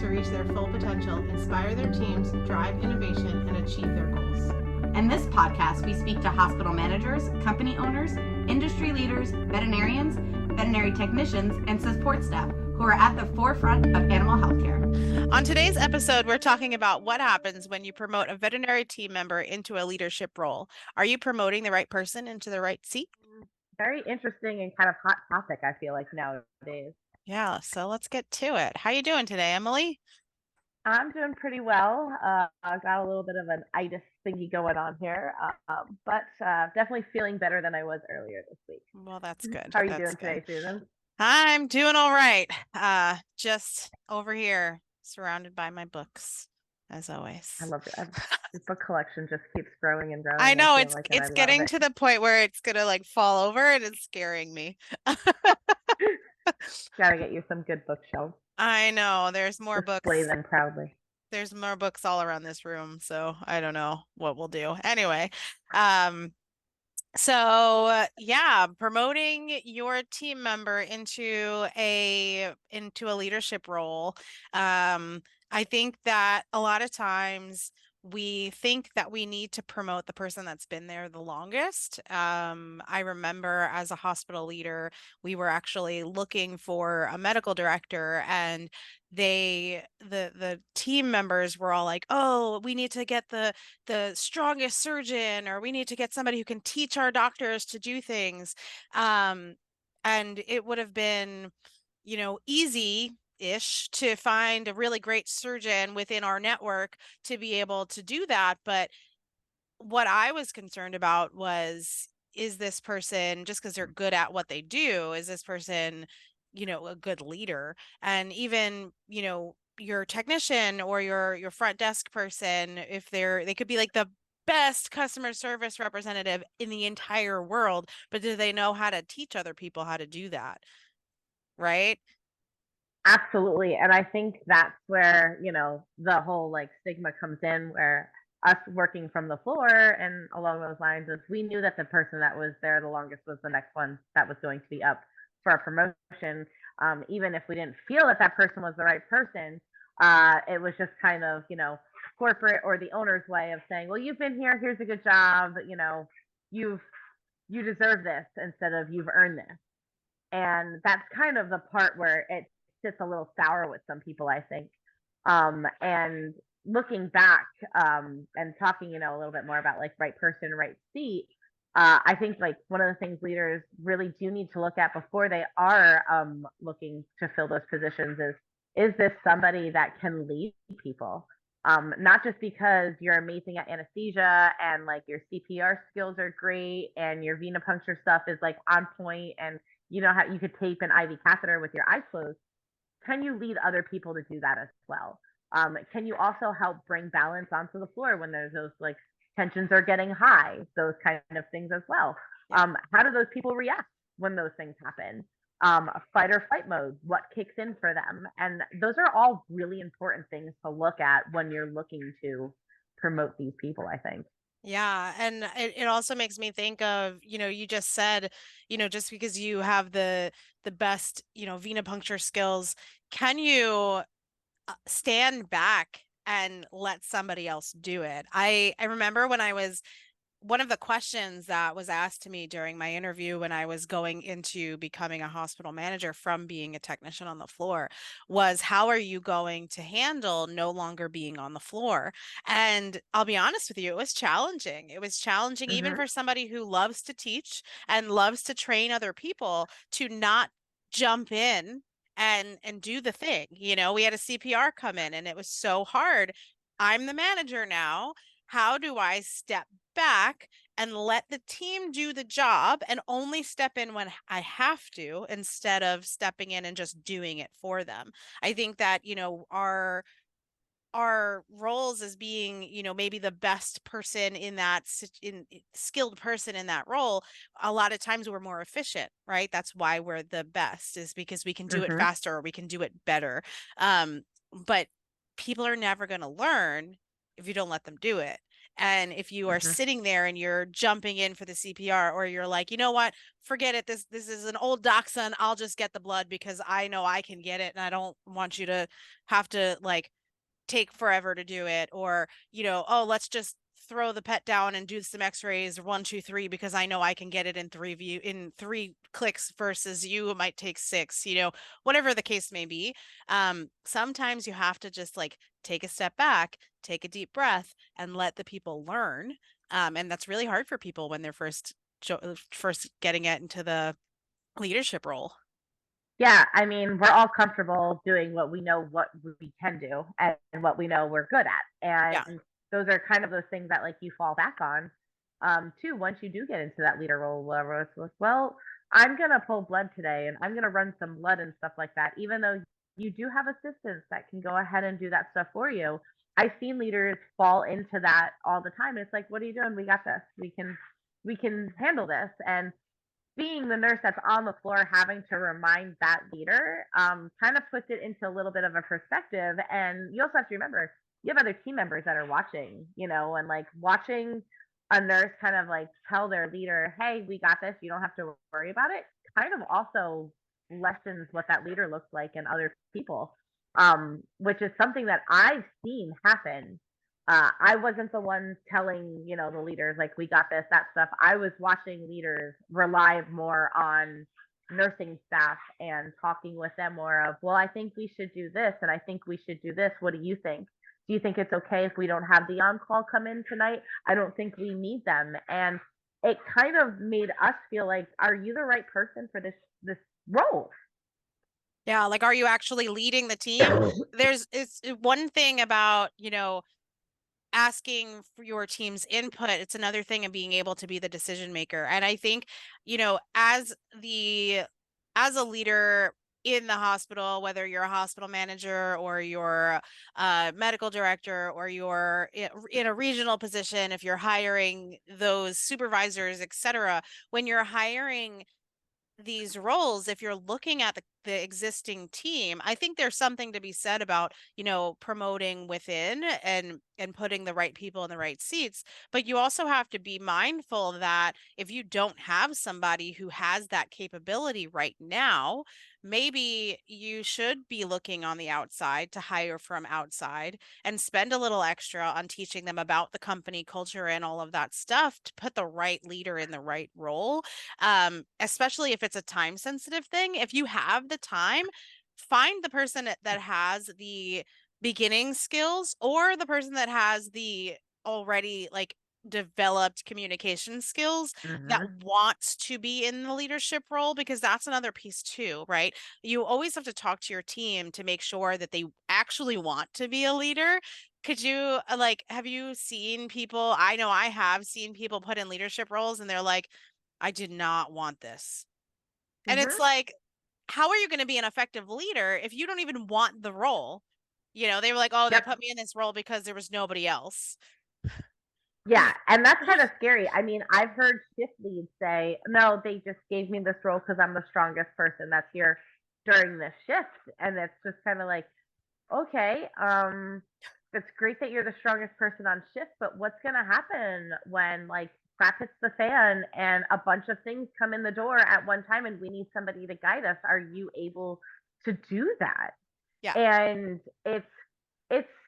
to reach their full potential, inspire their teams, drive innovation, and achieve their goals. In this podcast, we speak to hospital managers, company owners, industry leaders, veterinarians, veterinary technicians, and support staff who are at the forefront of animal healthcare. On today's episode, we're talking about what happens when you promote a veterinary team member into a leadership role. Are you promoting the right person into the right seat? Very interesting and kind of hot topic, I feel like, nowadays. Yeah, so let's get to it. How you doing today, Emily? I'm doing pretty well. I've got a little bit of an itis thingy going on here, but definitely feeling better than I was earlier this week. Well, that's good. How are you doing today, Susan? I'm doing all right. Just over here, surrounded by my books, as always. I love it. This book collection just keeps growing and growing. I know it's like getting to the point where it's gonna like fall over, and it's scaring me. Gotta get you some good bookshelves. I know there's more books. Display them proudly. There's more books all around this room, so I don't know what we'll do. Anyway, promoting your team member into a leadership role. I think that a lot of times we think that we need to promote the person that's been there the longest. I remember as a hospital leader, we were actually looking for a medical director, and the team members were all like, oh, we need to get the strongest surgeon, or we need to get somebody who can teach our doctors to do things. And it would have been, easy-ish to find a really great surgeon within our network to be able to do that. But what I was concerned about was, is this person, just because they're good at what they do, is this person a good leader? And even your technician or your front desk person, if they could be like the best customer service representative in the entire world, but do they know how to teach other people how to do that? Right? Absolutely. And I think that's where, the whole like stigma comes in, where us working from the floor and along those lines is we knew that the person that was there the longest was the next one that was going to be up for a promotion. Even if we didn't feel that that person was the right person, it was just kind of, corporate or the owner's way of saying, well, you've been here, here's a good job, you deserve this instead of you've earned this. And that's kind of the part where it sits a little sour with some people, I think. And looking back and talking, a little bit more about like right person, right seat, I think like one of the things leaders really do need to look at before they are looking to fill those positions is this somebody that can lead people? Not just because you're amazing at anesthesia and like your CPR skills are great and your venipuncture stuff is like on point and you know how you could tape an IV catheter with your eyes closed. Can you lead other people to do that as well? Can you also help bring balance onto the floor when there's those like tensions are getting high, those kind of things as well? How do those people react when those things happen? Fight or flight mode, what kicks in for them? And those are all really important things to look at when you're looking to promote these people, I think. Yeah. And it also makes me think of, you just said, just because you have the best, venipuncture skills, can you stand back and let somebody else do it? I remember when one of the questions that was asked to me during my interview when I was going into becoming a hospital manager from being a technician on the floor was, how are you going to handle no longer being on the floor? And I'll be honest with you, it was challenging. It was challenging even for somebody who loves to teach and loves to train other people to not jump in and do the thing. We had a CPR come in and it was so hard. I'm the manager now. How do I step back and let the team do the job and only step in when I have to, instead of stepping in and just doing it for them? I think that, our roles as being, maybe the best person in that skilled person in that role, a lot of times we're more efficient, right? That's why we're the best, is because we can do it faster or we can do it better. But people are never going to learn if you don't let them do it. And if you are Mhm. sitting there and you're jumping in for the CPR, or you're like, you know what, forget it. This is an old dachshund. I'll just get the blood because I know I can get it, and I don't want you to have to like take forever to do it. Or, oh, let's just throw the pet down and do some x-rays 1 2 3 because I know I can get it in 3 clicks versus you it might take 6, whatever the case may be. Sometimes you have to just like take a step back, take a deep breath, and let the people learn. And that's really hard for people when they're first getting it into the leadership role. Yeah, I mean, we're all comfortable doing what we know what we can do and what we know we're good at. Yeah. And those are kind of those things that like you fall back on. Too, once you do get into that leader role, whatever, it's like, well, I'm gonna pull blood today and I'm gonna run some blood and stuff like that, even though you do have assistants that can go ahead and do that stuff for you. I've seen leaders fall into that all the time. It's like, what are you doing? We got this. We can handle this. And being the nurse that's on the floor having to remind that leader kind of puts it into a little bit of a perspective. And you also have to remember you have other team members that are watching, and like watching a nurse kind of like tell their leader, hey, we got this, you don't have to worry about it, kind of also lessens what that leader looks like in other people, which is something that I've seen happen. I wasn't the one telling, the leaders, like, we got this, that stuff. I was watching leaders rely more on nursing staff and talking with them more of, well, I think we should do this and I think we should do this. What do you think? Do you think it's okay if we don't have the on-call come in tonight? I don't think we need them. And it kind of made us feel like, are you the right person for this role? Yeah, like, are you actually leading the team? It's one thing about, asking for your team's input. It's another thing of being able to be the decision maker. And I think, as a leader in the hospital, whether you're a hospital manager or you're a medical director or you're in a regional position, if you're hiring those supervisors, etc., when you're hiring these roles, if you're looking at the existing team, I think there's something to be said about, promoting within and putting the right people in the right seats. But you also have to be mindful that if you don't have somebody who has that capability right now, maybe you should be looking on the outside to hire from outside and spend a little extra on teaching them about the company culture and all of that stuff to put the right leader in the right role. Especially if it's a time sensitive thing. If you have the time, find the person that has the beginning skills or the person that has the already like developed communication skills that wants to be in the leadership role, because that's another piece too, right? You always have to talk to your team to make sure that they actually want to be a leader. Could you have you seen people? I know I have seen people put in leadership roles and they're like, I did not want this. And it's like, how are you going to be an effective leader if you don't even want the role? They were like, oh, they put me in this role because there was nobody else. Yeah, and that's kind of scary. I mean, I've heard shift leads say, no, they just gave me this role because I'm the strongest person that's here during this shift. And it's just kind of like, okay, it's great that you're the strongest person on shift, but what's going to happen when like crap hits the fan and a bunch of things come in the door at one time and we need somebody to guide us? Are you able to do that? Yeah. And it's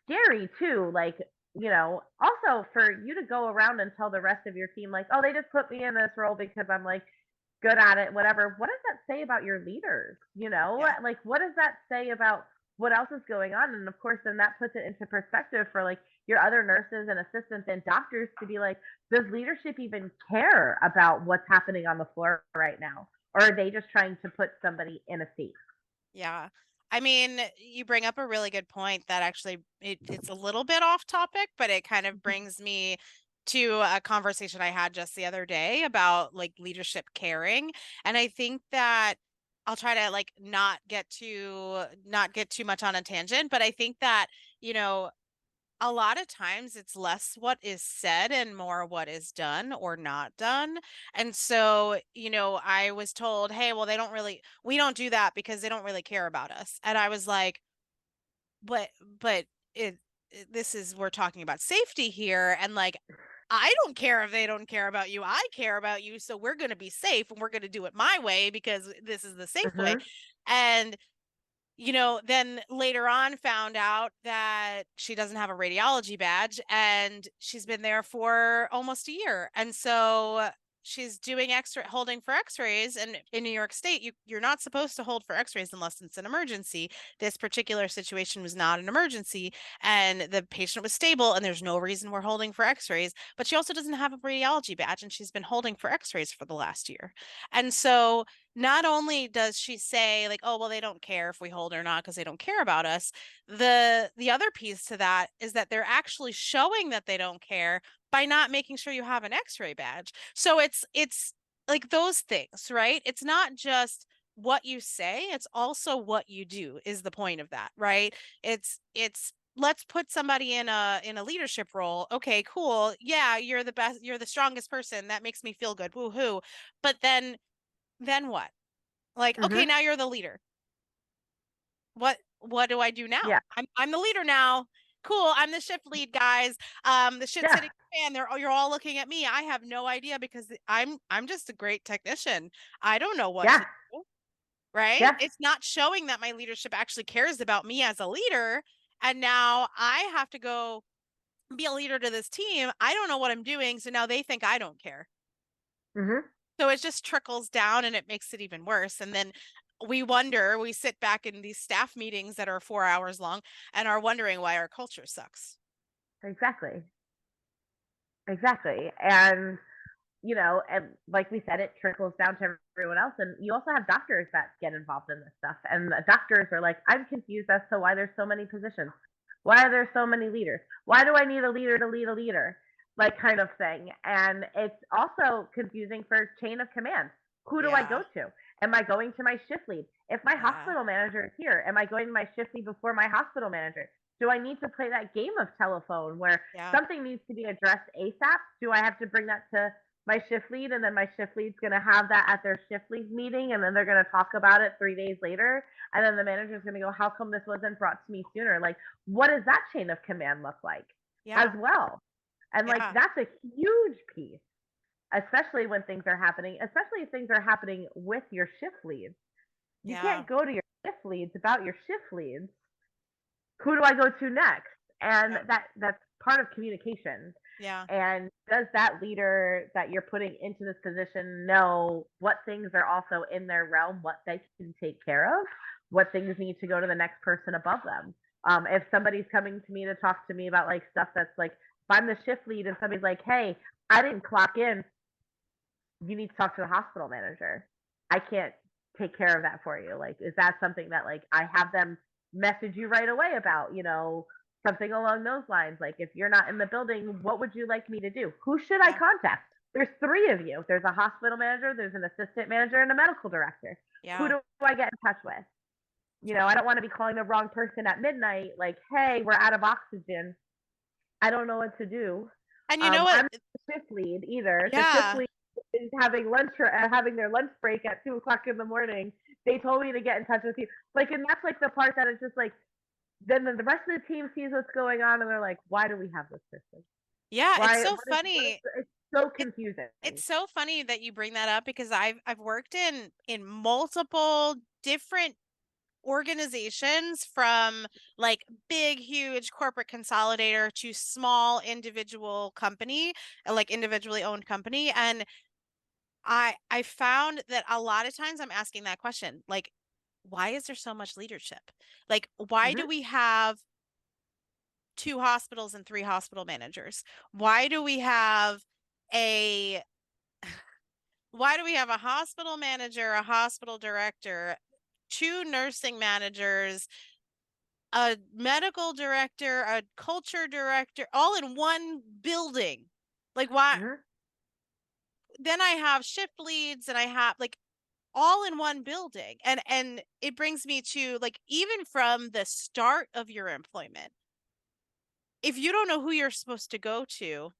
scary too. Like, also for you to go around and tell the rest of your team, like, oh, they just put me in this role because I'm like good at it, whatever. What does that say about your leaders? Like, what does that say about what else is going on? And of course, then that puts it into perspective for like your other nurses and assistants and doctors to be like, does leadership even care about what's happening on the floor right now? Or are they just trying to put somebody in a seat? Yeah. I mean, you bring up a really good point that actually it's a little bit off topic, but it kind of brings me to a conversation I had just the other day about like leadership caring. And I think that I'll try to like not get too much on a tangent, but I think that, a lot of times it's less what is said and more what is done or not done. And so, I was told, hey, well, we don't do that because they don't really care about us. And I was like, but it we're talking about safety here. And like, I don't care if they don't care about you. I care about you. So we're going to be safe and we're going to do it my way because this is the safe way. And, then later on found out that she doesn't have a radiology badge and she's been there for almost a year. And so she's doing holding for x-rays, and in New York State, you're not supposed to hold for x-rays unless it's an emergency. This particular situation was not an emergency, and the patient was stable, and there's no reason we're holding for x-rays, but she also doesn't have a radiology badge, and she's been holding for x-rays for the last year. And so not only does she say like, oh, well, they don't care if we hold or not because they don't care about us. The other piece to that is that they're actually showing that they don't care by not making sure you have an x-ray badge. So it's like those things, right? It's not just what you say, it's also what you do is the point of that, right? It's let's put somebody in a leadership role. Okay, cool. Yeah, you're the best, you're the strongest person. That makes me feel good. Woohoo. But then what? Like, okay, now you're the leader. What do I do now? Yeah. I'm the leader now. Cool. I'm the shift lead, guys. The shit sitting fan. You're all looking at me. I have no idea because I'm just a great technician. I don't know what to do. Right? Yeah. It's not showing that my leadership actually cares about me as a leader. And now I have to go be a leader to this team. I don't know what I'm doing. So now they think I don't care. So it just trickles down and it makes it even worse. And then we sit back in these staff meetings that are 4 hours long and are wondering why our culture sucks. Exactly. And, and like we said, it trickles down to everyone else. And you also have doctors that get involved in this stuff. And the doctors are like, I'm confused as to why there's so many positions. Why are there so many leaders? Why do I need a leader to lead a leader? Like kind of thing. And it's also confusing for chain of command. Who do I go to? Am I going to my shift lead? If my hospital manager is here, am I going to my shift lead before my hospital manager? Do I need to play that game of telephone where something needs to be addressed ASAP? Do I have to bring that to my shift lead, and then my shift lead's going to have that at their shift lead meeting, and then they're going to talk about it 3 days later, and then the manager's going to go, how come this wasn't brought to me sooner? Like, what does that chain of command look like as well? And like, that's a huge piece, especially when things are happening, especially if things are happening with your shift leads. You can't go to your shift leads about your shift leads. Who do I go to next? And that's part of communication. Yeah. And does that leader that you're putting into this position know what things are also in their realm, what they can take care of, what things need to go to the next person above them? If somebody's coming to me to talk to me about like stuff that's like, if I'm the shift lead and somebody's like, hey, I didn't clock in, you need to talk to the hospital manager. I can't take care of that for you. Like, is that something that like I have them message you right away about, something along those lines? Like, if you're not in the building, what would you like me to do? Who should I contact? There's 3 of you. There's a hospital manager, there's an assistant manager, and a medical director. Who do I get in touch with? I don't want to be calling the wrong person at midnight. Like, hey, we're out of oxygen. I don't know what to do. And you know what? I'm not the shift lead either. The shift lead is having lunch or having their lunch break at 2:00 in the morning. They told me to get in touch with you. Like, and that's like the part that is just like, then the rest of the team sees what's going on and they're like, why do we have this person? Yeah, it's so funny. It's so confusing. It's so funny that you bring that up because I've worked in multiple different organizations, from like big, huge corporate consolidator to small individual company, like individually owned company. And I found that a lot of times I'm asking that question, like, why is there so much leadership? Like, why do we have 2 hospitals and 3 hospital managers? Why do we have a hospital manager, a hospital director, 2 nursing managers, a medical director, a culture director, all in one building? Like, why? Then I have shift leads and I have like all in one building. And it brings me to like, even from the start of your employment, if you don't know who you're supposed to go to,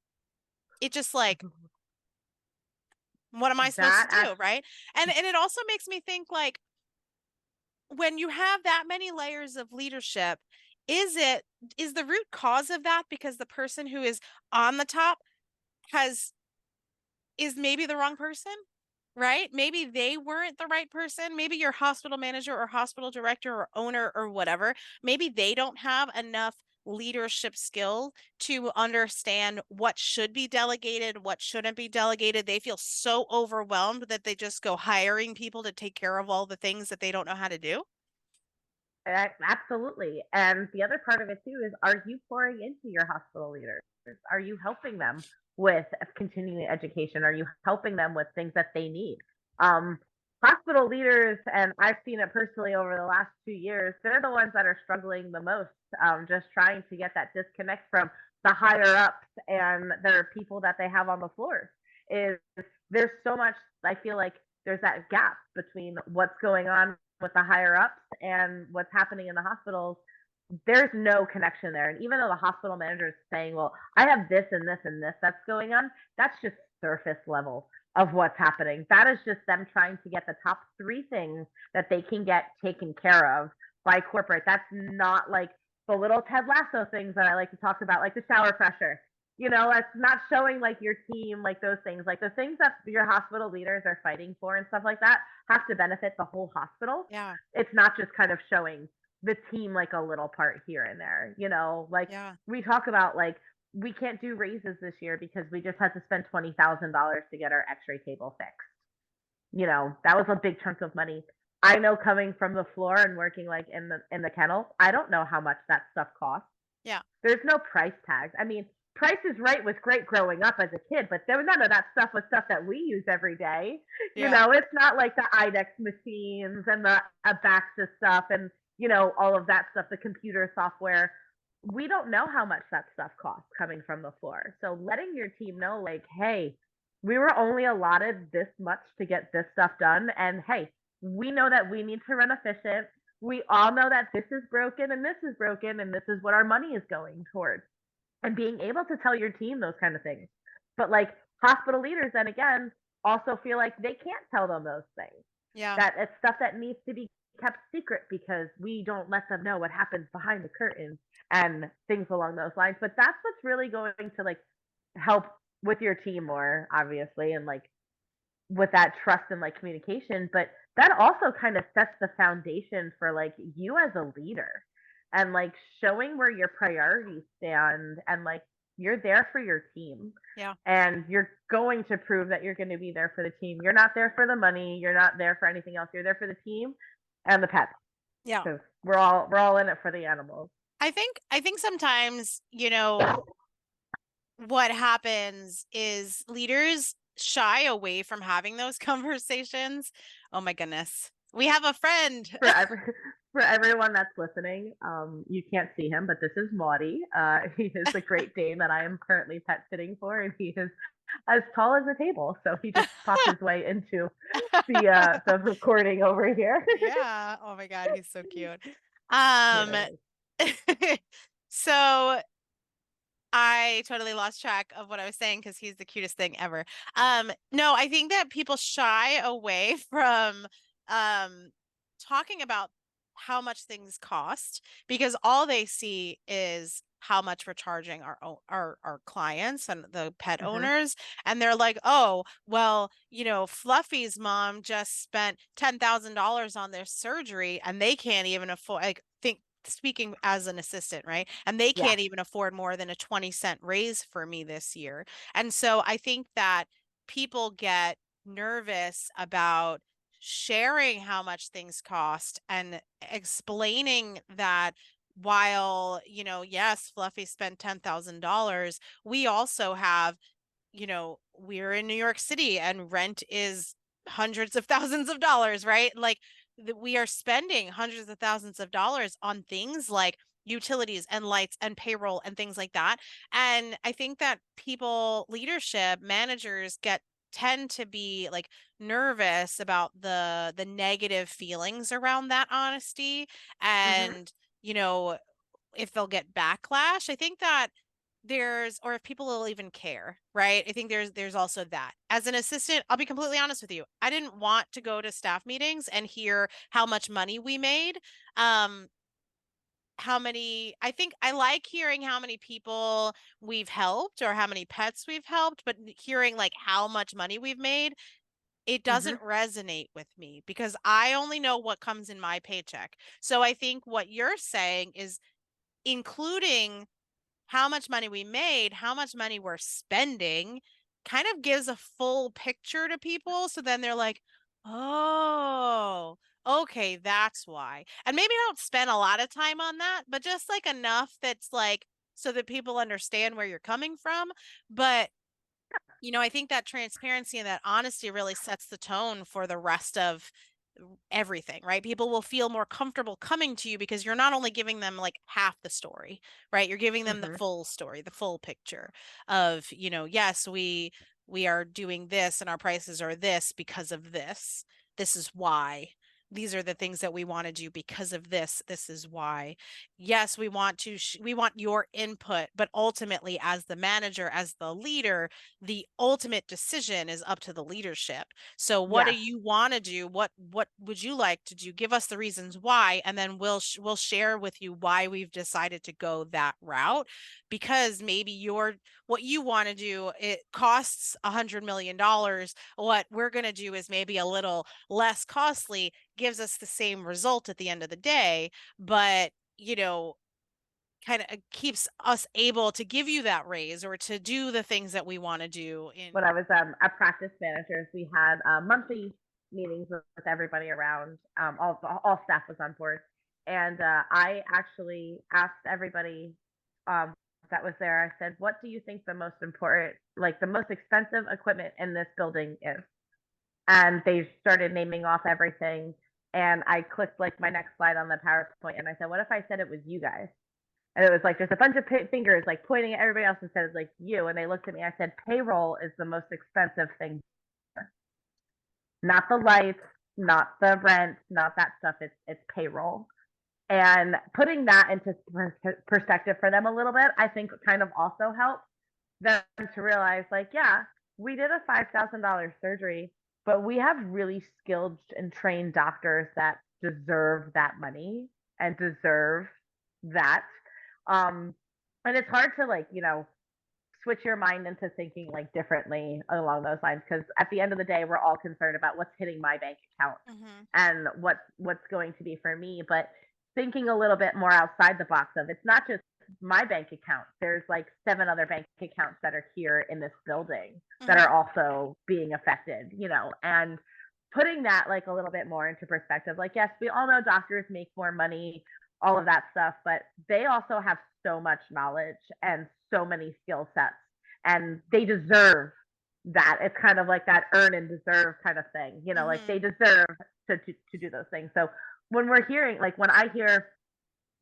it just like, what am I supposed to do? Right. And it also makes me think like, when you have that many layers of leadership, is the root cause of that because the person who is on the top is maybe the wrong person, right? Maybe they weren't the right person. Maybe your hospital manager or hospital director or owner or whatever, maybe they don't have enough leadership skill to understand what should be delegated, what shouldn't be delegated. They feel so overwhelmed that they just go hiring people to take care of all the things that they don't know how to do. Absolutely. And the other part of it too is, are you pouring into your hospital leaders? Are you helping them with continuing education? Are you helping them with things that they need? Hospital leaders, and I've seen it personally over the last 2 years, they're the ones that are struggling the most, just trying to get that disconnect from the higher ups and their people that they have on the floors. Is there's so much, I feel like there's that gap between what's going on with the higher ups and what's happening in the hospitals. There's no connection there. And even though the hospital manager is saying, well, I have this and this and this that's going on, that's just surface level of what's happening. That is just them trying to get the top 3 things that they can get taken care of by corporate. That's not like the little Ted Lasso things that I like to talk about, like the shower pressure. It's not showing like your team, like those things, like the things that your hospital leaders are fighting for and stuff like that have to benefit the whole hospital. Yeah. It's not just kind of showing the team like a little part here and there, like we talk about, like, we can't do raises this year because we just had to spend $20,000 to get our x-ray table fixed. That was a big chunk of money. I know, coming from the floor and working like in the kennel, I don't know how much that stuff costs. Yeah. There's no price tags. I mean, Price is Right was great growing up as a kid, but there was none of that stuff was stuff that we use every day. It's not like the IDEX machines and the Abaxis stuff and, all of that stuff, the computer software. We don't know how much that stuff costs coming from the floor. So letting your team know, like, hey, we were only allotted this much to get this stuff done. And hey, we know that we need to run efficient. We all know that this is broken and this is broken and this is what our money is going towards. And being able to tell your team those kind of things. But like hospital leaders, then again, also feel like they can't tell them those things. Yeah. That it's stuff that needs to be kept secret because we don't let them know what happens behind the curtain and things along those lines. But that's what's really going to like help with your team more, obviously, and like with that trust and like communication. But that also kind of sets the foundation for like you as a leader. And like showing where your priorities stand and like you're there for your team. Yeah. And you're going to prove that you're going to be there for the team. You're not there for the money. You're not there for anything else. You're there for the team and the pets. Yeah. Because we're all in it for the animals. I think sometimes, what happens is leaders shy away from having those conversations. Oh my goodness. We have a friend. For everyone that's listening, you can't see him, but this is Maudie. He is a Great Dane that I am currently pet sitting for, and he is as tall as a table. So he just popped his way into the recording over here. Yeah. Oh my God, he's so cute. So I totally lost track of what I was saying because he's the cutest thing ever. No, I think that people shy away from talking about how much things cost because all they see is how much we're charging our clients and the pet owners. And they're like, oh, well, Fluffy's mom just spent $10,000 on their surgery and they can't even afford, speaking as an assistant, right? And they can't even afford more than a 20-cent raise for me this year. And so I think that people get nervous about sharing how much things cost and explaining that while, yes, Fluffy spent $10,000, we also have, we're in New York City and rent is hundreds of thousands of dollars, right? Like we are spending hundreds of thousands of dollars on things like utilities and lights and payroll and things like that. And I think that leadership managers tend to be like nervous about the negative feelings around that honesty and if they'll get backlash. I think that or if people will even care, right? I think there's also that. As an assistant, I'll be completely honest with you, I didn't want to go to staff meetings and hear how much money we made. I think I like hearing how many people we've helped or how many pets we've helped, but hearing like how much money we've made, it doesn't resonate with me because I only know what comes in my paycheck. So I think what you're saying is including how much money we made, how much money we're spending, kind of gives a full picture to people. So then they're like, oh, okay, that's why. And maybe I don't spend a lot of time on that, but just like enough that's like so that people understand where you're coming from. But I think that transparency and that honesty really sets the tone for the rest of everything, right? People will feel more comfortable coming to you because you're not only giving them like half the story, right? You're giving them the full story, the full picture of, yes, we are doing this and our prices are this because of this. This is why. These are the things that we want to do because of this. This is why. Yes, we want your input, but ultimately as the manager, as the leader, the ultimate decision is up to the leadership. So what do you want to do? What would you like to do? Give us the reasons why, and then we'll share with you why we've decided to go that route, because maybe what you want to do, it costs $100 million. What we're going to do is maybe a little less costly, gives us the same result at the end of the day, but kind of keeps us able to give you that raise or to do the things that we want to do. When I was a practice manager, we had monthly meetings with everybody around. All staff was on board, and I actually asked everybody that was there. I said, "What do you think the most important, like the most expensive equipment in this building is?" And they started naming off everything. And I clicked like my next slide on the PowerPoint, and I said, "What if I said it was you guys?" And it was like just a bunch of fingers like pointing at everybody else and said, like you. And they looked at me. I said, "Payroll is the most expensive thing. Not the lights, not the rent, not that stuff. It's payroll." And putting that into perspective for them a little bit, I think kind of also helped them to realize, like, yeah, we did a $5,000 surgery, but we have really skilled and trained doctors that deserve that money and deserve that. And it's hard to like, switch your mind into thinking like differently along those lines, because at the end of the day, we're all concerned about what's hitting my bank account and what's going to be for me. But thinking a little bit more outside the box of, it's not just my bank account. There's like 7 other bank accounts that are here in this building that are also being affected, and putting that like a little bit more into perspective. Like, yes, we all know doctors make more money, all of that stuff, but they also have so much knowledge and so many skill sets, and they deserve that. It's kind of like that earn and deserve kind of thing, like they deserve to do those things. So when we're hearing, like when I hear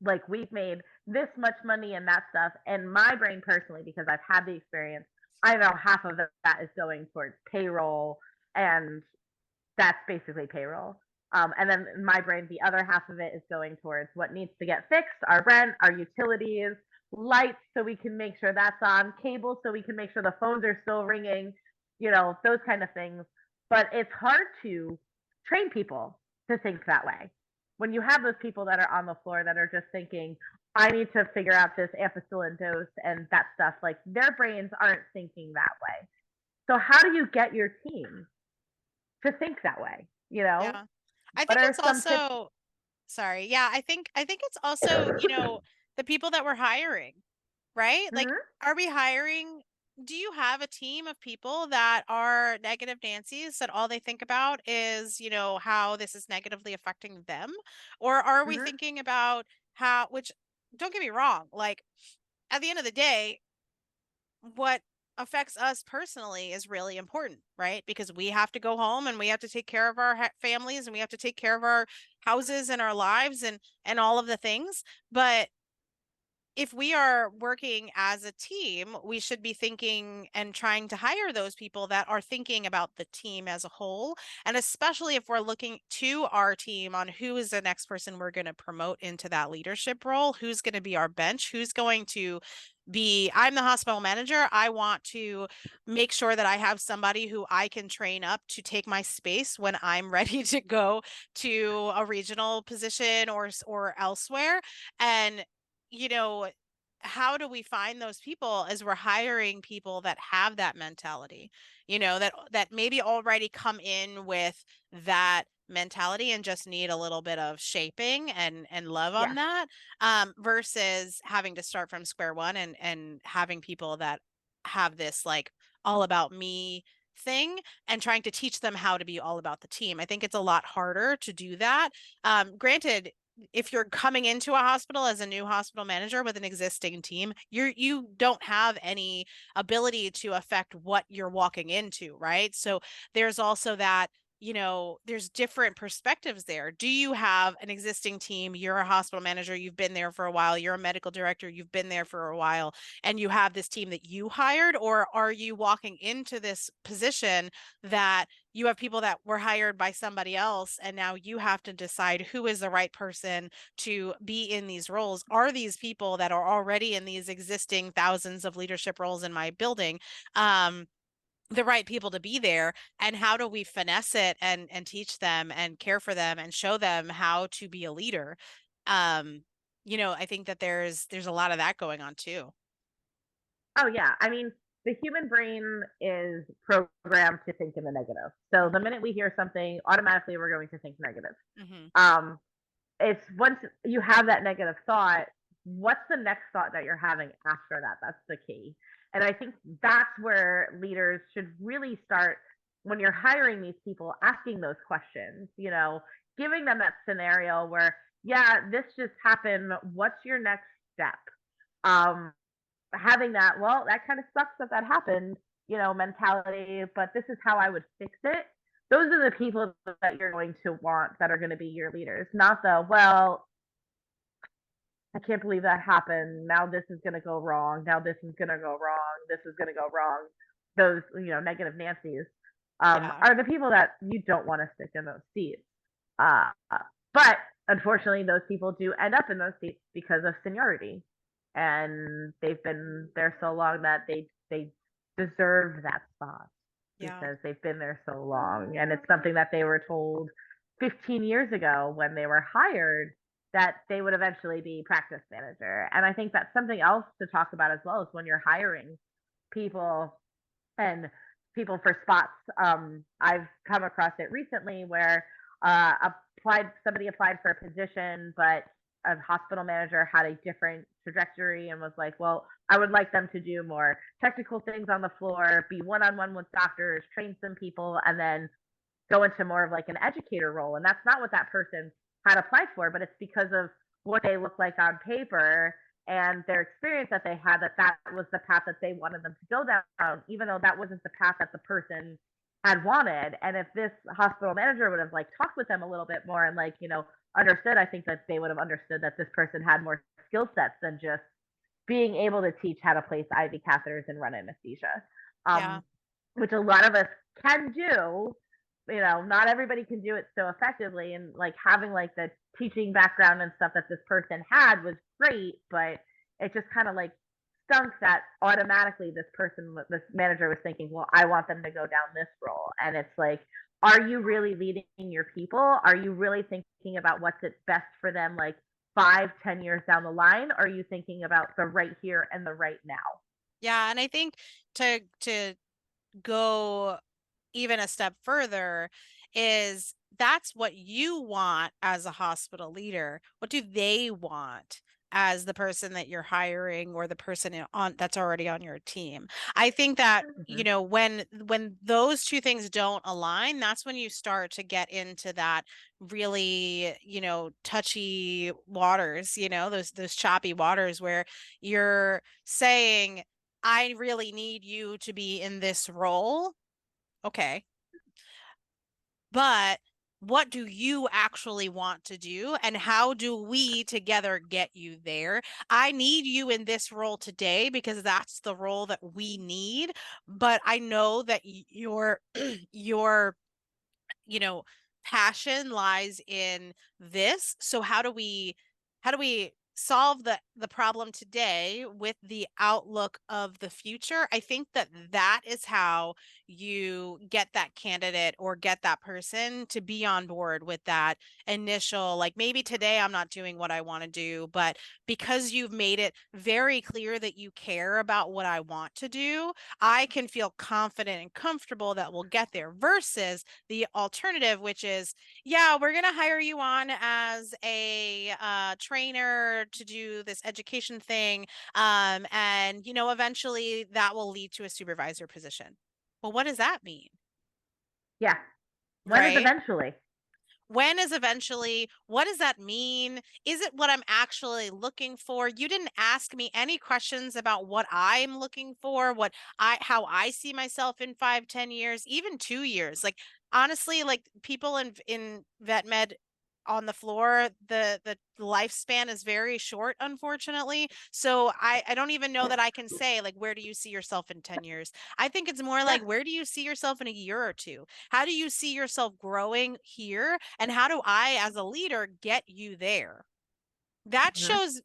like we've made this much money and that stuff, and my brain personally, because I've had the experience, I know half of that is going towards payroll, and that's basically payroll. And then in my brain, the other half of it is going towards what needs to get fixed: our rent, our utilities, lights, so we can make sure that's on, cable, so we can make sure the phones are still ringing, those kind of things. But it's hard to train people to think that way. When you have those people that are on the floor that are just thinking, I need to figure out this ampicillin dose and that stuff, like their brains aren't thinking that way. So how do you get your team to think that way? Yeah. I think it's also sorry. Yeah, I think it's also, the people that we're hiring, right? Like, are we hiring? Do you have a team of people that are negative Nancy's that all they think about is, how this is negatively affecting them? Or are we thinking about which don't get me wrong, like at the end of the day, what affects us personally is really important, right? Because we have to go home and we have to take care of our families, and we have to take care of our houses and our lives and all of the things. But if we are working as a team, we should be thinking and trying to hire those people that are thinking about the team as a whole. And especially if we're looking to our team on who is the next person we're going to promote into that leadership role, who's going to be our bench, who's going to I'm the hospital manager. I want to make sure that I have somebody who I can train up to take my space when I'm ready to go to a regional position or elsewhere. And, how do we find those people as we're hiring people that have that mentality, that maybe already come in with that mentality and just need a little bit of shaping and love on that, versus having to start from square one and having people that have this like all about me thing and trying to teach them how to be all about the team. I think it's a lot harder to do that. Granted, if you're coming into a hospital as a new hospital manager with an existing team, you don't have any ability to affect what you're walking into, right? So there's also that, there's different perspectives there. Do you have an existing team? You're a hospital manager, you've been there for a while, you're a medical director, you've been there for a while, and you have this team that you hired? Or are you walking into this position that you have people that were hired by somebody else, and now you have to decide who is the right person to be in these roles? Are these people that are already in these existing thousands of leadership roles in my building the right people to be there? And how do we finesse it and teach them and care for them and show them how to be a leader? I think that there's a lot of that going on too. Oh yeah, I mean, the human brain is programmed to think in the negative. So the minute we hear something, automatically we're going to think negative. It's once you have that negative thought, what's the next thought that you're having after that? That's the key. And I think that's where leaders should really start when you're hiring these people, asking those questions, giving them that scenario where, yeah, this just happened. What's your next step? Having that, well, that kind of sucks that happened, mentality, but this is how I would fix it. Those are the people that you're going to want that are going to be your leaders, not the, well, I can't believe that happened. Now this is going to go wrong. Now this is going to go wrong. This is going to go wrong. Those, negative Nancy's are the people that you don't want to stick in those seats. But unfortunately, those people do end up in those seats because of seniority. And they've been there so long that they deserve that spot because they've been there so long. And it's something that they were told 15 years ago when they were hired, that they would eventually be practice manager. And I think that's something else to talk about as well, is when you're hiring people and people for spots. I've come across it recently where somebody applied for a position, but a hospital manager had a different trajectory and was like, well, I would like them to do more technical things on the floor, be one-on-one with doctors, train some people, and then go into more of like an educator role. And that's not what that person had applied for, but it's because of what they look like on paper and their experience that they had, that was the path that they wanted them to go down, even though that wasn't the path that the person had wanted. And if this hospital manager would have like talked with them a little bit more and like, understood, I think that they would have understood that this person had more skill sets than just being able to teach how to place IV catheters and run anesthesia, which a lot of us can do. Not everybody can do it so effectively, and like having like the teaching background and stuff that this person had was great, but it just kind of like stunk that automatically this manager was thinking, well, I want them to go down this role. And it's like, are you really leading your people? Are you really thinking about what's best for them like 5-10 years down the line? Or are you thinking about the right here and the right now? Yeah, and I think to go even a step further is that's what you want as a hospital leader. What do they want as the person that you're hiring or the person that's already on your team? I think that, when those two things don't align, that's when you start to get into that really, touchy waters, those choppy waters where you're saying, I really need you to be in this role. Okay. But what do you actually want to do? And how do we together get you there? I need you in this role today because that's the role that we need. But I know that your passion lies in this. So how do we solve the problem today with the outlook of the future. I think that is how you get that candidate or get that person to be on board with that initial, like, maybe today I'm not doing what I want to do, but because you've made it very clear that you care about what I want to do, I can feel confident and comfortable that we'll get there, versus the alternative, which is, yeah, we're going to hire you on as a trainer to do this education thing. And, eventually that will lead to a supervisor position. Well, what does that mean? Yeah. When is Right? eventually? When is eventually? What does that mean? Is it what I'm actually looking for? You didn't ask me any questions about what I'm looking for, how I see myself in 5, 10 years, even 2 years. Like, honestly, like, people in vet med on the floor, the lifespan is very short, unfortunately. So I don't even know that I can say, like, where do you see yourself in 10 years? I think it's more like, where do you see yourself in a year or two? How do you see yourself growing here? And how do I, as a leader, get you there? That shows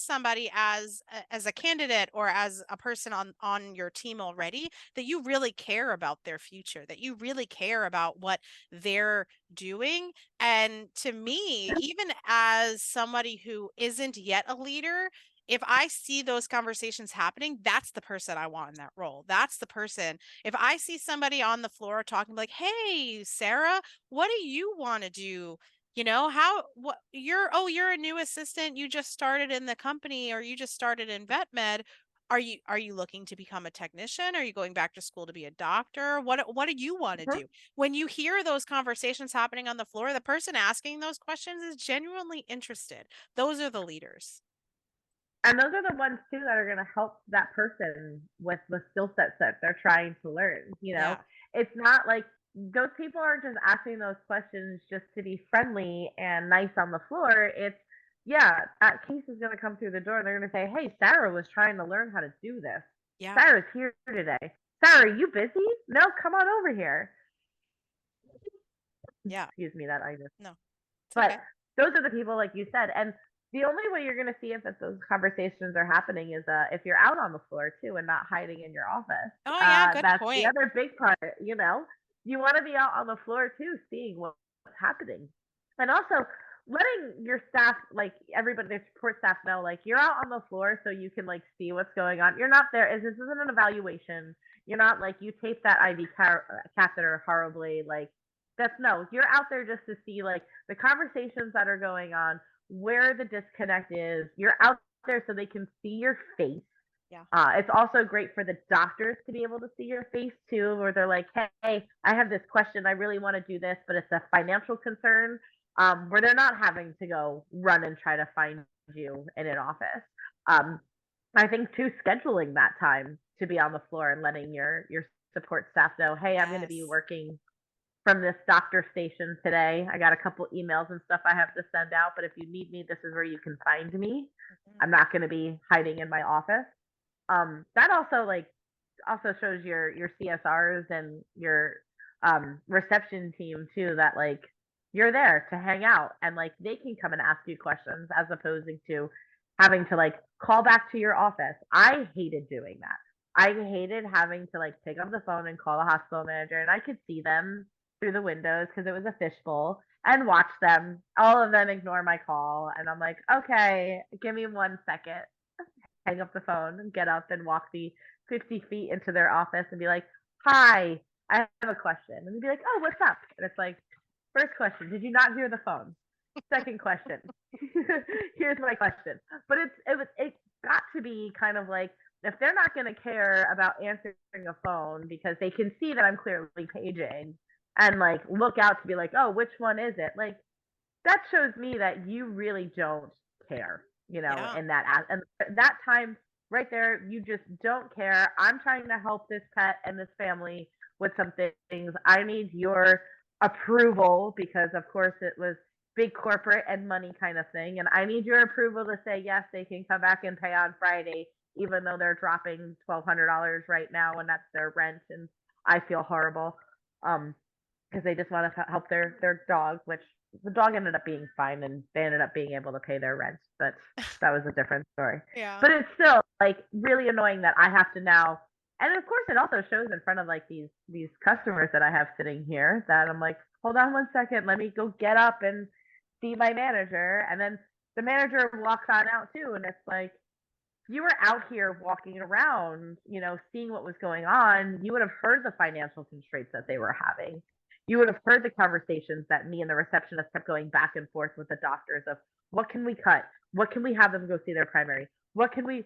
somebody as a candidate or as a person on your team already, that you really care about their future, that you really care about what they're doing. And to me, even as somebody who isn't yet a leader, if I see those conversations happening, that's the person I want in that role. That's the person. If I see somebody on the floor talking like, "Hey, Sarah, what do you want to do? You're a new assistant. You just started in the company, or you just started in vet med. Are you looking to become a technician? Are you going back to school to be a doctor? What do you want to do?" When you hear those conversations happening on the floor, the person asking those questions is genuinely interested. Those are the leaders. And those are the ones too that are going to help that person with the skill sets that they're trying to learn. Yeah. It's not like those people aren't just asking those questions just to be friendly and nice on the floor. It's, yeah, that case is going to come through the door and they're going to say, "Hey, Sarah was trying to learn how to do this. Yeah. Sarah's here today. Sarah, are you busy? No, come on over here." Yeah. Excuse me, that I just. No. But Okay. those are the people, like you said, and the only way you're going to see if those conversations are happening is if you're out on the floor too and not hiding in your office. Oh, yeah, good That's the point. other big part. You want to be out on the floor too, seeing what's happening, and also letting your staff, like everybody, their support staff, know, like, you're out on the floor so you can, like, see what's going on. You're not there. This isn't an evaluation. You're not like you tape that IV catheter horribly, like. You're out there just to see, like, the conversations that are going on, where the disconnect is. You're out there so they can see your face. Yeah. It's also great for the doctors to be able to see your face too, where they're like, "Hey, I have this question. I really want to do this, but it's a financial concern." Where they're not having to go run and try to find you in an office. I think too, scheduling that time to be on the floor and letting your support staff know, "Hey, I'm going to be Yes. working from this doctor station today. I got a couple emails and stuff I have to send out, but if you need me, this is where you can find me. I'm not going to be hiding in my office." That also shows your CSRs and your reception team too, that, like, you're there to hang out and, like, they can come and ask you questions as opposed to having to, like, call back to your office. I hated doing that. I hated having to, like, pick up the phone and call the hospital manager, and I could see them through the windows because it was a fishbowl, and watch them, all of them, ignore my call. And I'm like, "Okay, give me 1 second." Hang up the phone and get up and walk the 50 feet into their office and be like, "Hi, I have a question." And they'd be like, "Oh, what's up?" And it's like, first question, did you not hear the phone? Second question, here's my question. But it got to be kind of like, if they're not going to care about answering a phone because they can see that I'm clearly paging and, like, look out to be like, "Oh, which one is it?" Like, that shows me that you really don't care, Yeah. in that time right there, you just don't care. I'm trying to help this pet and this family with some things. I need your approval because, of course, it was big corporate and money kind of thing. And I need your approval to say, yes, they can come back and pay on Friday, even though they're dropping $1,200 right now and that's their rent. And I feel horrible. because they just want to help their dog, which the dog ended up being fine and they ended up being able to pay their rent, but that was a different story. Yeah. But it's still like really annoying that I have to now, and of course it also shows in front of like these customers that I have sitting here that I'm like, hold on one second, let me go get up and see my manager. And then the manager walks on out too, and it's like, you were out here walking around, seeing what was going on. You would have heard the financial constraints that they were having. You would have heard the conversations that me and the receptionist kept going back and forth with the doctors of what can we cut? What can we have them go see their primary? What can we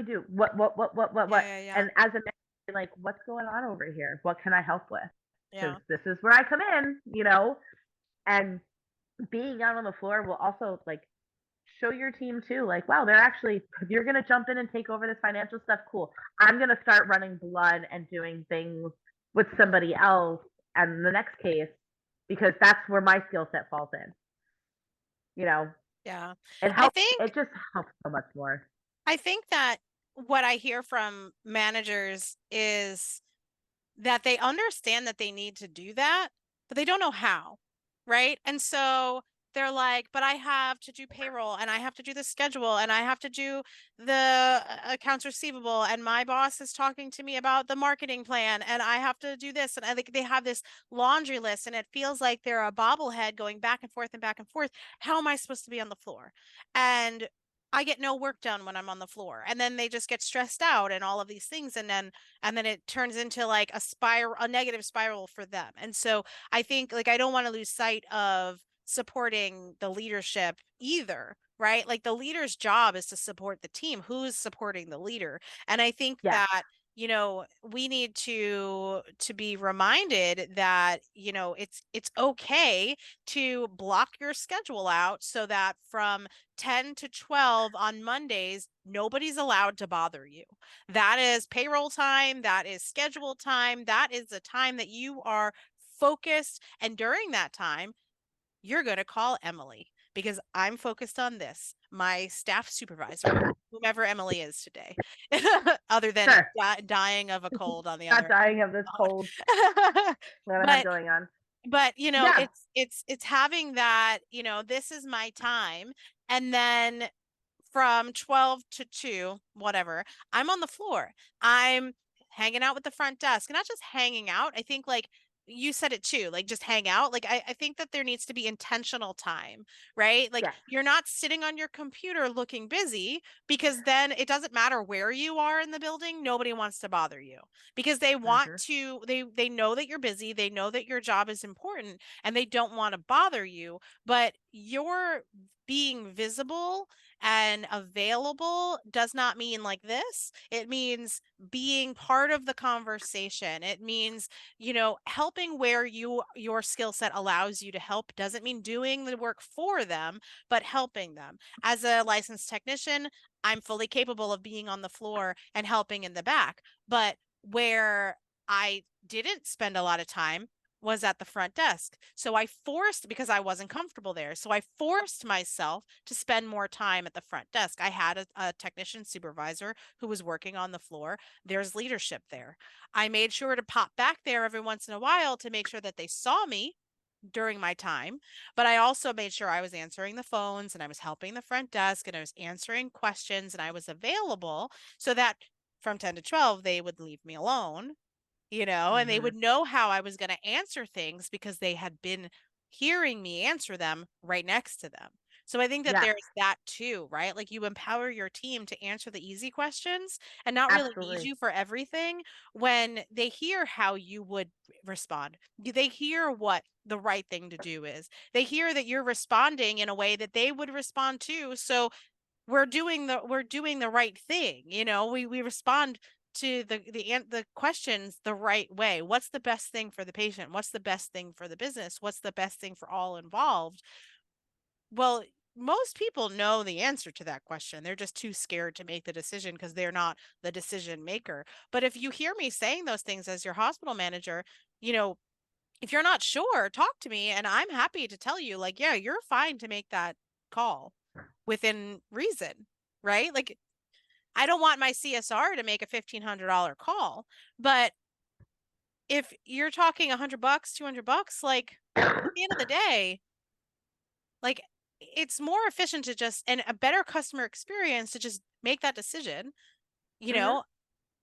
do? What? Yeah. And as a manager, like, what's going on over here? What can I help with? Because Yeah. this is where I come in, and being out on the floor will also like show your team too, like, wow, you're going to jump in and take over this financial stuff. Cool. I'm going to start running blood and doing things with somebody else and the next case, because that's where my skill set falls in. Yeah. It helps. It just helps so much more. I think that what I hear from managers is that they understand that they need to do that, but they don't know how, right? And so they're like, but I have to do payroll and I have to do the schedule and I have to do the accounts receivable and my boss is talking to me about the marketing plan and I have to do this. And I think they have this laundry list and it feels like they're a bobblehead going back and forth and back and forth. How am I supposed to be on the floor? And I get no work done when I'm on the floor. And then they just get stressed out and all of these things. And then it turns into like a negative spiral for them. And so I think like, I don't want to lose sight of supporting the leadership either, right? Like the leader's job is to support the team. Who's supporting the leader? And I think that, we need to be reminded that, it's okay to block your schedule out so that from 10 to 12 on Mondays, nobody's allowed to bother you. That is payroll time. That is schedule time. That is the time that you are focused. And during that time, you're going to call Emily because I'm focused on this, my staff supervisor, whomever Emily is today, other than dying of a cold on the other. Not dying of this cold that I have going on. But, it's having that, this is my time. And then from 12 to 2, whatever, I'm on the floor. I'm hanging out with the front desk, and not just hanging out. I think like, you said it too, like just hang out. Like, I think that there needs to be intentional time, right? Like you're not sitting on your computer looking busy, because then it doesn't matter where you are in the building. Nobody wants to bother you because they want to, they know that you're busy. They know that your job is important and they don't want to bother you, but you're being visible and available does not mean like this. It means being part of the conversation. It means, helping where your skill set allows you to help. Doesn't mean doing the work for them, but helping them. As a licensed technician, I'm fully capable of being on the floor and helping in the back. But where I didn't spend a lot of time was at the front desk. So because I wasn't comfortable there. So I forced myself to spend more time at the front desk. I had a technician supervisor who was working on the floor. There's leadership there. I made sure to pop back there every once in a while to make sure that they saw me during my time, but I also made sure I was answering the phones and I was helping the front desk and I was answering questions and I was available so that from 10 to 12, they would leave me alone. And they would know how I was going to answer things because they had been hearing me answer them right next to them. So I think that there's that too, right? Like you empower your team to answer the easy questions and not really need you for everything. When they hear how you would respond, they hear what the right thing to do is. They hear that you're responding in a way that they would respond to. So we're doing the right thing. We respond to the questions the right way. What's the best thing for the patient? What's the best thing for the business? What's the best thing for all involved? Well, most people know the answer to that question. They're just too scared to make the decision because they're not the decision maker. But if you hear me saying those things as your hospital manager, if you're not sure, talk to me and I'm happy to tell you, like, yeah, you're fine to make that call within reason, right? Like, I don't want my CSR to make a $1,500 call, but if you're talking $100, $200, like at the end of the day, like it's more efficient to just, and a better customer experience to just make that decision, you know,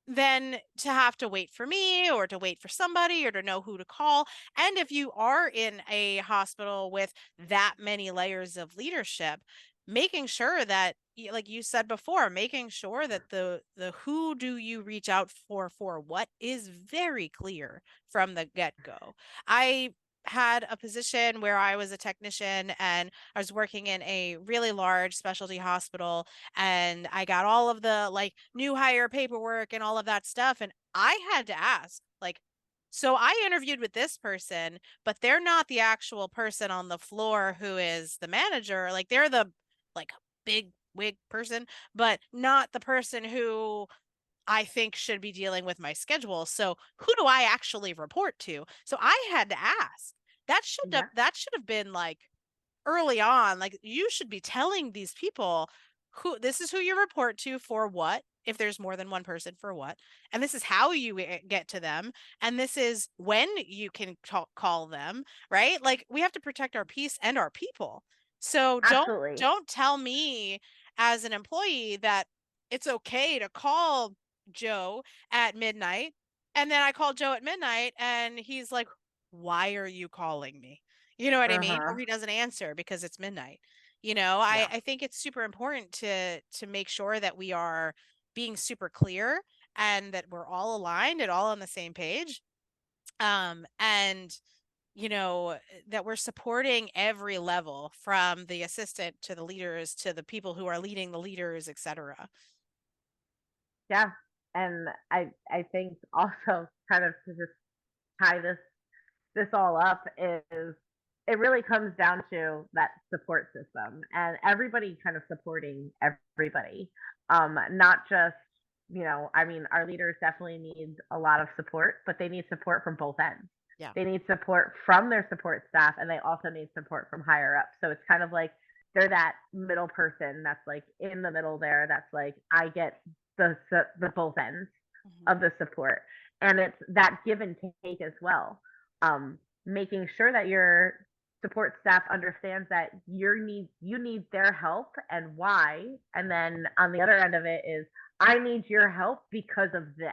than to have to wait for me or to wait for somebody or to know who to call. And if you are in a hospital with that many layers of leadership, making sure that, like you said before, making sure that the who do you reach out for what is very clear from the get-go. I had a position where I was a technician and I was working in a really large specialty hospital, and I got all of the like new hire paperwork and all of that stuff. And I had to ask, like, so I interviewed with this person, but they're not the actual person on the floor who is the manager. Like they're the like big wig person, but not the person who I think should be dealing with my schedule. So who do I actually report to? So I had to ask. That should have been like early on. Like you should be telling these people who this is who you report to for what, if there's more than one person for what, and this is how you get to them, and this is when you can call them, right? Like we have to protect our peace and our people. So don't tell me as an employee that it's okay to call Joe at midnight, and then I call Joe at midnight and he's like, why are you calling me? You know what I mean? Or he doesn't answer because it's midnight. I think it's super important to make sure that we are being super clear and that we're all aligned and all on the same page. And that we're supporting every level from the assistant to the leaders to the people who are leading the leaders, etc. Yeah. And I think also kind of to just tie this all up is it really comes down to that support system and everybody kind of supporting everybody. Not just, I mean, our leaders definitely need a lot of support, but they need support from both ends. Yeah. They need support from their support staff, and they also need support from higher up. So it's kind of like they're that middle person that's like in the middle there. That's like, I get the both ends of the support. And it's that give and take as well. Making sure that your support staff understands that you need their help and why. And then on the other end of it is, I need your help because of this.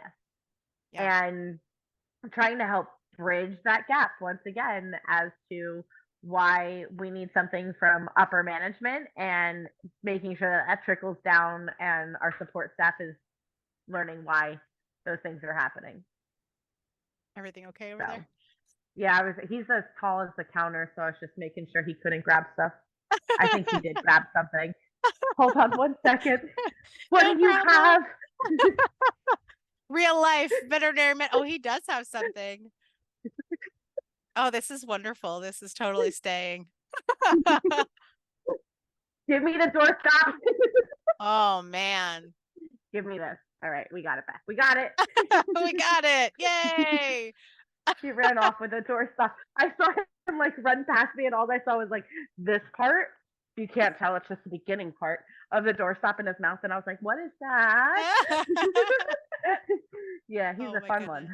Yeah. And trying to help bridge that gap once again as to why we need something from upper management and making sure that trickles down and our support staff is learning why those things are happening. Everything okay over there? Yeah, he's as tall as the counter, so I was just making sure he couldn't grab stuff. I think he did grab something. Hold on 1 second. What do you have? Real life veterinary oh, he does have something. Oh, this is wonderful. This is totally staying. Give me the doorstop. Oh, man. Give me this. All right, we got it back. We got it. We got it. Yay. He ran off with the doorstop. I saw him like run past me, and all I saw was like this part. You can't tell, it's just the beginning part of the doorstop in his mouth. And I was like, what is that? Yeah, he's a fun one.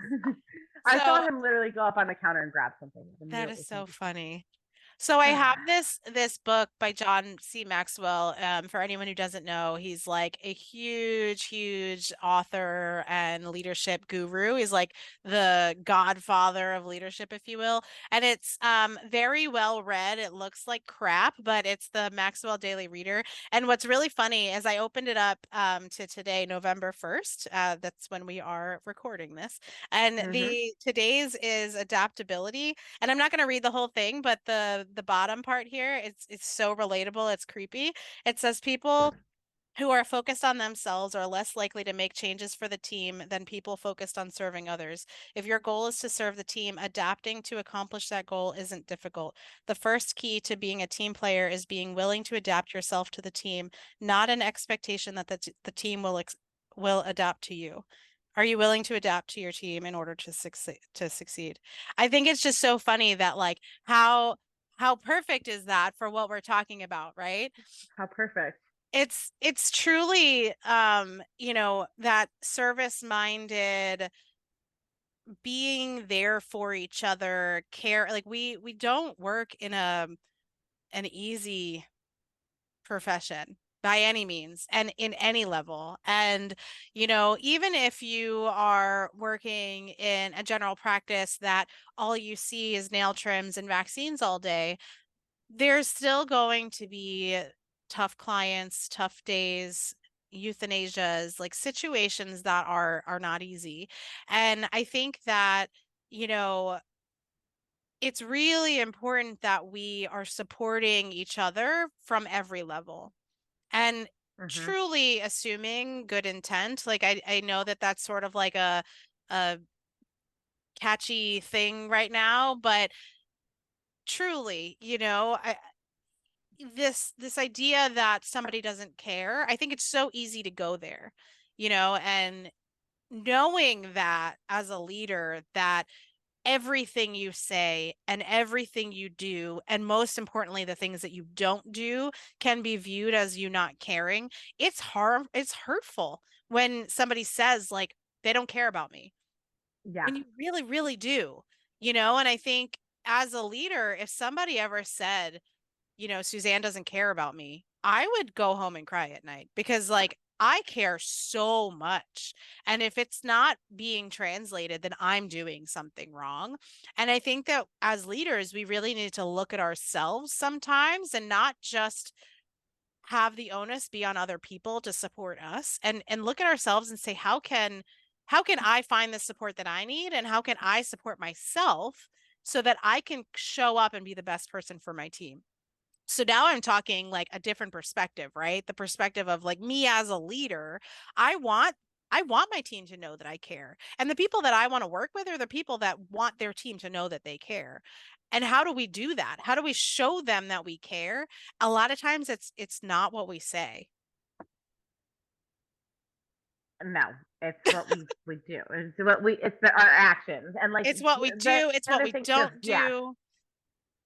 I saw him literally go up on the counter and grab something. That is so funny. So I have this book by John C. Maxwell. For anyone who doesn't know, he's like a huge author and leadership guru. He's like the godfather of leadership, if you will. And it's very well read. It looks like crap, but it's the Maxwell Daily Reader. And what's really funny is I opened it up to today, November 1st. That's when we are recording this. And today's is adaptability. And I'm not going to read the whole thing, but the bottom part here, it's so relatable. It's creepy. It says people who are focused on themselves are less likely to make changes for the team than people focused on serving others. If your goal is to serve the team, adapting to accomplish that goal isn't difficult. The first key to being a team player is being willing to adapt yourself to the team, not an expectation that the team will adapt to you. Are you willing to adapt to your team in order to succeed? I think it's just so funny that like how perfect is that for what we're talking about, right? How perfect. It's truly that service-minded being there for each other, care, like we don't work in an easy profession by any means and in any level. And, even if you are working in a general practice that all you see is nail trims and vaccines all day, there's still going to be tough clients, tough days, euthanasias, like situations that are not easy. And I think that, it's really important that we are supporting each other from every level and Mm-hmm. truly assuming good intent. Like I know that that's sort of like a catchy thing right now, but truly, this idea that somebody doesn't care, I think it's so easy to go there, and knowing that as a leader that everything you say and everything you do, and most importantly the things that you don't do, can be viewed as you not caring. It's hurtful when somebody says like they don't care about me, Yeah. when you really really do. And I think as a leader, if somebody ever said, Suzanne doesn't care about me, I would go home and cry at night, because like I care so much. And if it's not being translated, then I'm doing something wrong. And I think that as leaders, we really need to look at ourselves sometimes and not just have the onus be on other people to support us, and look at ourselves and say, how can I find the support that I need, and how can I support myself so that I can show up and be the best person for my team. So now I'm talking like a different perspective, right? The perspective of like me as a leader. I want my team to know that I care. And the people that I want to work with are the people that want their team to know that they care. And how do we do that? How do we show them that we care? A lot of times it's not what we say. No, it's what we do. Our actions. And like It's what we the do, it's what other we thing, don't yeah, do.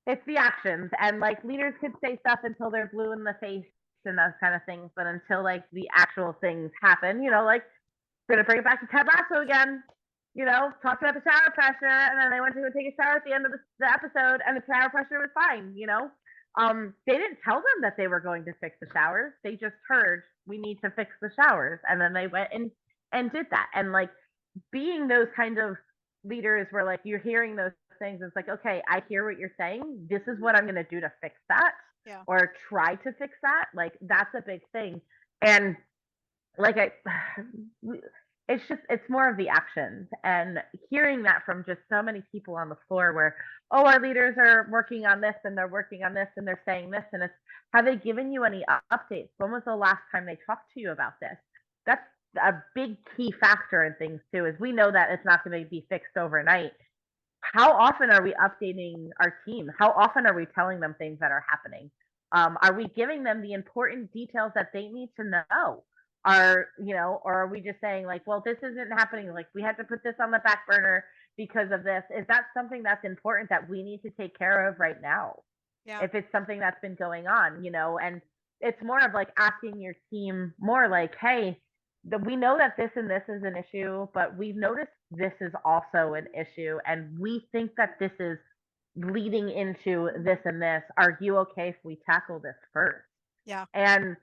it's the actions. And like leaders could say stuff until they're blue in the face and those kind of things, but until like the actual things happen, like we're gonna bring it back to Ted Lasso again. Talked about the shower pressure, and then they went to go take a shower at the end of the episode, and the shower pressure was fine. They didn't tell them that they were going to fix the showers. They just heard we need to fix the showers, and then they went and did that. And like being those kind of leaders where like you're hearing those things, it's like, okay, I hear what you're saying. This is what I'm going to do to fix that, Yeah. or try to fix that. Like that's a big thing. And like it's more of the actions, and hearing that from just so many people on the floor where, oh, our leaders are working on this and they're working on this and they're saying this, and it's, have they given you any updates? When was the last time they talked to you about this? That's a big key factor in things too, is we know that it's not going to be fixed overnight. How often are we updating our team? How often are we telling them things that are happening? Are we giving them the important details that they need to know? Or are we just saying like, well, this isn't happening, like we had to put this on the back burner because of this? Is that something that's important that we need to take care of right now? Yeah. If it's something that's been going on, and it's more of like asking your team more like, hey, we know that this and this is an issue, but we've noticed this is also an issue, and we think that this is leading into this and this. Are you okay if we tackle this first? Yeah. And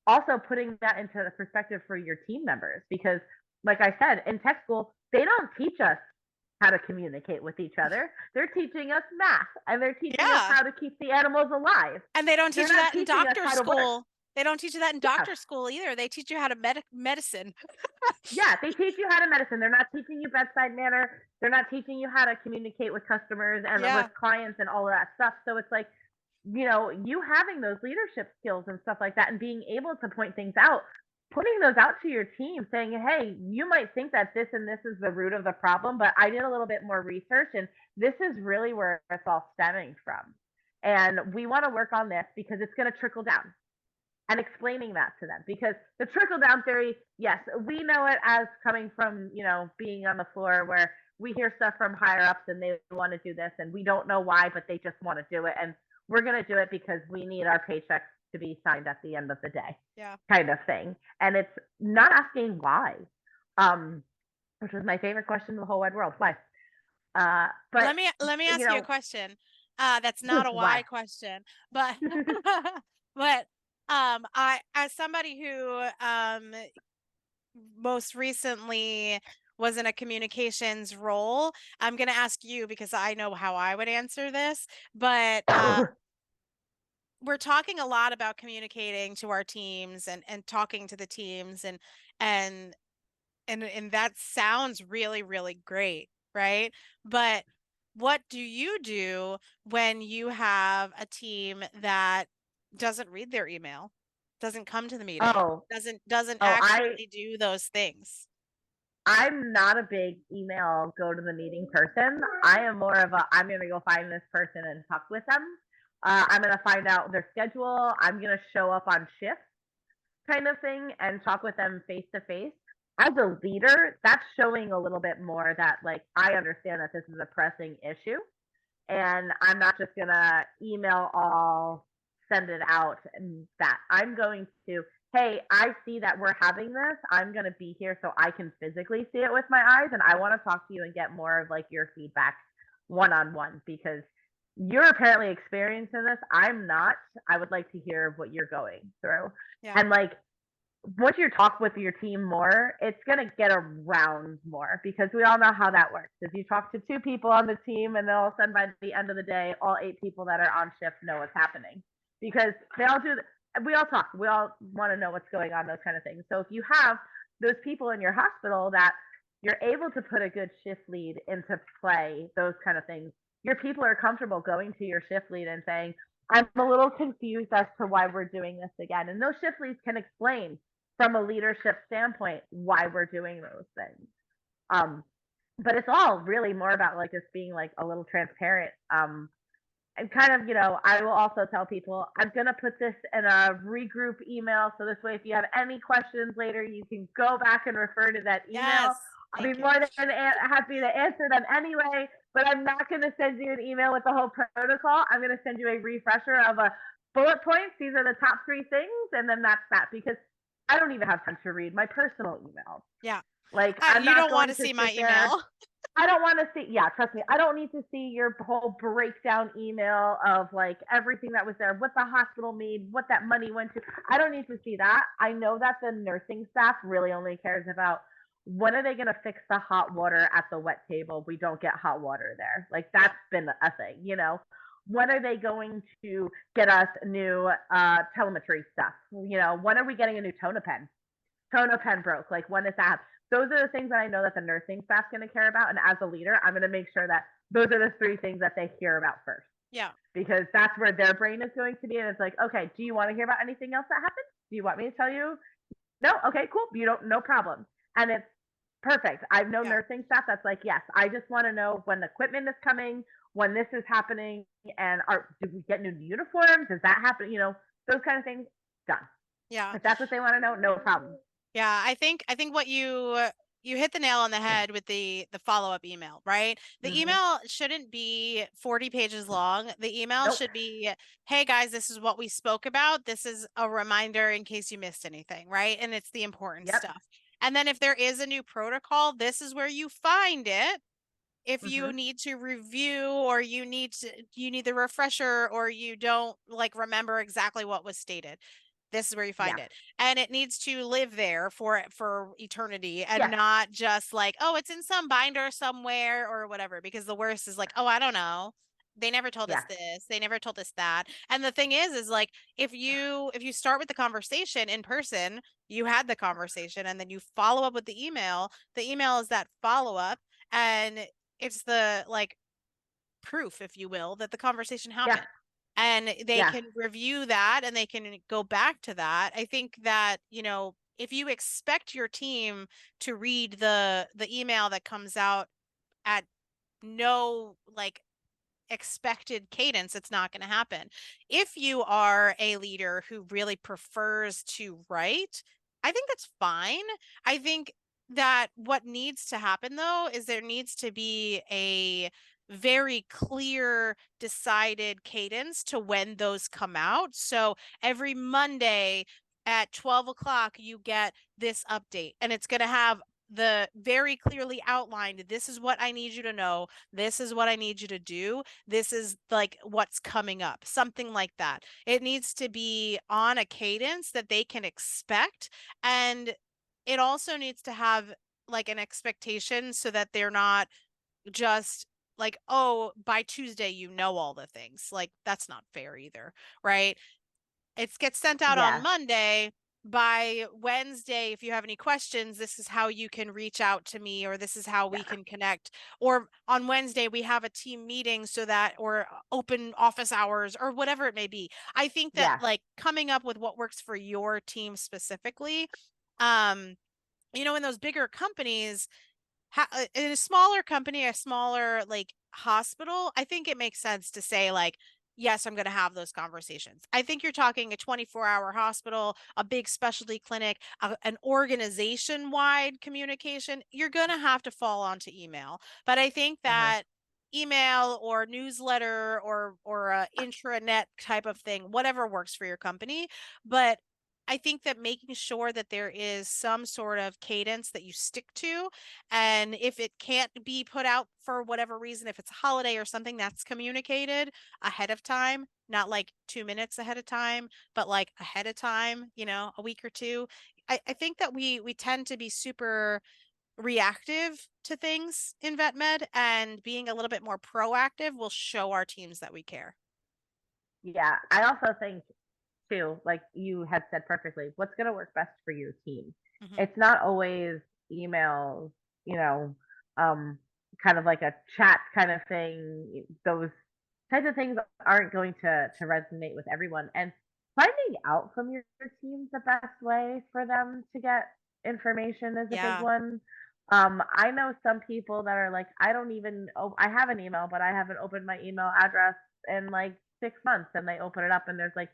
also putting that into the perspective for your team members, because like I said, in tech school, they don't teach us how to communicate with each other. They're teaching us math, and they're teaching us how to keep the animals alive. And they don't teach you that in doctor school. Work. They don't teach you that in doctor school either. They teach you how to medicine. Yeah, they teach you how to medicine. They're not teaching you bedside manner. They're not teaching you how to communicate with customers and with clients and all of that stuff. So it's like, you having those leadership skills and stuff like that, and being able to point things out, putting those out to your team, saying, hey, you might think that this and this is the root of the problem, but I did a little bit more research, and this is really where it's all stemming from. And we want to work on this because it's going to trickle down. And explaining that to them, because the trickle down theory, yes, we know it as coming from, being on the floor where we hear stuff from higher ups and they want to do this and we don't know why, but they just want to do it. And we're going to do it because we need our paychecks to be signed at the end of the day. Yeah. Kind of thing. And it's not asking why, which was my favorite question in the whole wide world. Why? But let me ask you a question. That's not a why question, but but I, as somebody who most recently was in a communications role, I'm going to ask you because I know how I would answer this, but we're talking a lot about communicating to our teams and talking to the teams and that sounds really, really great, right? But what do you do when you have a team that doesn't read their email, doesn't come to the meeting, doesn't actually do those things? I'm not a big email go to the meeting person. I am more of I'm going to go find this person and talk with them. I'm going to find out their schedule. I'm going to show up on shift kind of thing and talk with them face to face. As a leader, that's showing a little bit more that like I understand that this is a pressing issue and I'm not just going to email all, send it out, and that I'm going to, hey, I see that we're having this. I'm going to be here so I can physically see it with my eyes. And I want to talk to you and get more of like your feedback one-on-one because you're apparently experiencing this. I'm not. I would like to hear what you're going through. Yeah. And like, once you talk with your team more, it's going to get around more because we all know how that works. If you talk to 2 people on the team and all of a sudden by the end of the day, all 8 people that are on shift know what's happening because they all do. We all talk. We all want to know what's going on, those kind of things. So if you have those people in your hospital that you're able to put a good shift lead into play, those kind of things, your people are comfortable going to your shift lead and saying, I'm a little confused as to why we're doing this again. And those shift leads can explain from a leadership standpoint why we're doing those things. But it's all really more about like just being like a little transparent. And kind of, I will also tell people, I'm going to put this in a regroup email. So this way, if you have any questions later, you can go back and refer to that email. Yes, I'll be more than happy to answer them anyway, but I'm not going to send you an email with the whole protocol. I'm going to send you a refresher of a bullet points. These are the top 3 things. And then that's that because I don't even have time to read my personal emails. Yeah. Like, you don't want to see my email. I don't want to see, trust me. I don't need to see your whole breakdown email of like everything that was there, what the hospital made, what that money went to. I don't need to see that. I know that the nursing staff really only cares about when are they going to fix the hot water at the wet table? We don't get hot water there. Like that's been a thing, When are they going to get us new telemetry stuff? When are we getting a new tonopen? Tonopen broke. Like when is that? Those are the things that I know that the nursing staff's going to care about. And as a leader, I'm going to make sure that those are the 3 things that they hear about first. Yeah. Because that's where their brain is going to be. And it's like, okay, do you want to hear about anything else that happened? Do you want me to tell you? No? Okay, cool. No problem. And it's perfect. I've known nursing staff that's like, yes, I just want to know when the equipment is coming, when this is happening, and do we get new uniforms? Does that happen? Those kind of things, done. Yeah. If that's what they want to know, no problem. Yeah, I think what you hit the nail on the head with the follow-up email, right? The email shouldn't be 40 pages long. The email should be, hey guys, this is what we spoke about. This is a reminder in case you missed anything, right? And it's the important stuff. And then if there is a new protocol, this is where you find it. If you need to review or you need the refresher or you don't remember exactly what was stated. This is where you find it. And it needs to live there for eternity and not just like, oh, it's in some binder somewhere or whatever, because the worst is like, oh, I don't know. They never told us this. They never told us that. And the thing is like, if you start with the conversation in person, you had the conversation and then you follow up with the email is that follow-up and it's the proof, if you will, that the conversation happened. Yeah. And they can review that and they can go back to that. I think that, if you expect your team to read the email that comes out at no expected cadence, it's not going to happen. If you are a leader who really prefers to write, I think that's fine. I think that what needs to happen though is there needs to be a very clear, decided cadence to when those come out. So every Monday at 12 o'clock, you get this update and it's going to have the very clearly outlined, this is what I need you to know, this is what I need you to do, this is like what's coming up, something like that. It needs to be on a cadence that they can expect, and it also needs to have like an expectation so that they're not just like, oh, by Tuesday you know all the things. Like, that's not fair either, right? It gets sent out on Yeah. Monday. By Wednesday, if you have any questions, this is how you can reach out to me, or this is how we can connect. Or on Wednesday, we have a team meeting so that, or open office hours, or whatever it may be. I think that Yeah. like coming up with what works for your team specifically, you know, in those bigger companies, in a smaller company, a smaller like hospital, I think it makes sense to say like, yes, I'm going to have those conversations. I think you're talking a 24-hour hospital, a big specialty clinic, an organization-wide communication. You're going to have to fall onto email. But I think that email or newsletter or a intranet type of thing, whatever works for your company. But I think that making sure that there is some sort of cadence that you stick to, and if it can't be put out for whatever reason, if it's a holiday or something, that's communicated ahead of time, not like 2 minutes ahead of time, but like ahead of time, you know, a week or two. I think that we tend to be super reactive to things in vet med, and being a little bit more proactive will show our teams that we care. Yeah. I also think too, like you had said perfectly, what's going to work best for your team. Mhm. It's not always emails, kind of like a chat kind of thing. Those types of things aren't going to resonate with everyone. And finding out from your team the best way for them to get information is a big Yeah. one. I know some people that are like, I don't even, I have an email, but I haven't opened my email address in like 6 months, and they open it up and there's like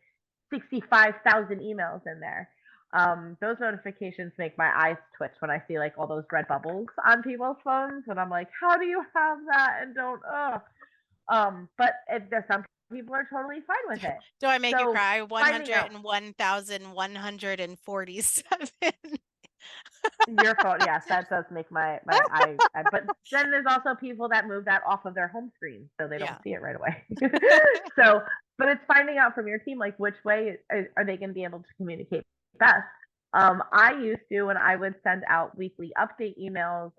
65,000 emails in there. Those notifications make my eyes twitch when I see like all those red bubbles on people's phones, and I'm like, how do you have that and don't? But there's some people are totally fine with it. Do I make you So cry? finding out 101,147. your phone, yes, that does make my eye. But then there's also people that move that off of their home screen, so they don't Yeah. see it right away. So, but it's finding out from your team, like which way are they going to be able to communicate best. I used to, when I would send out weekly update emails,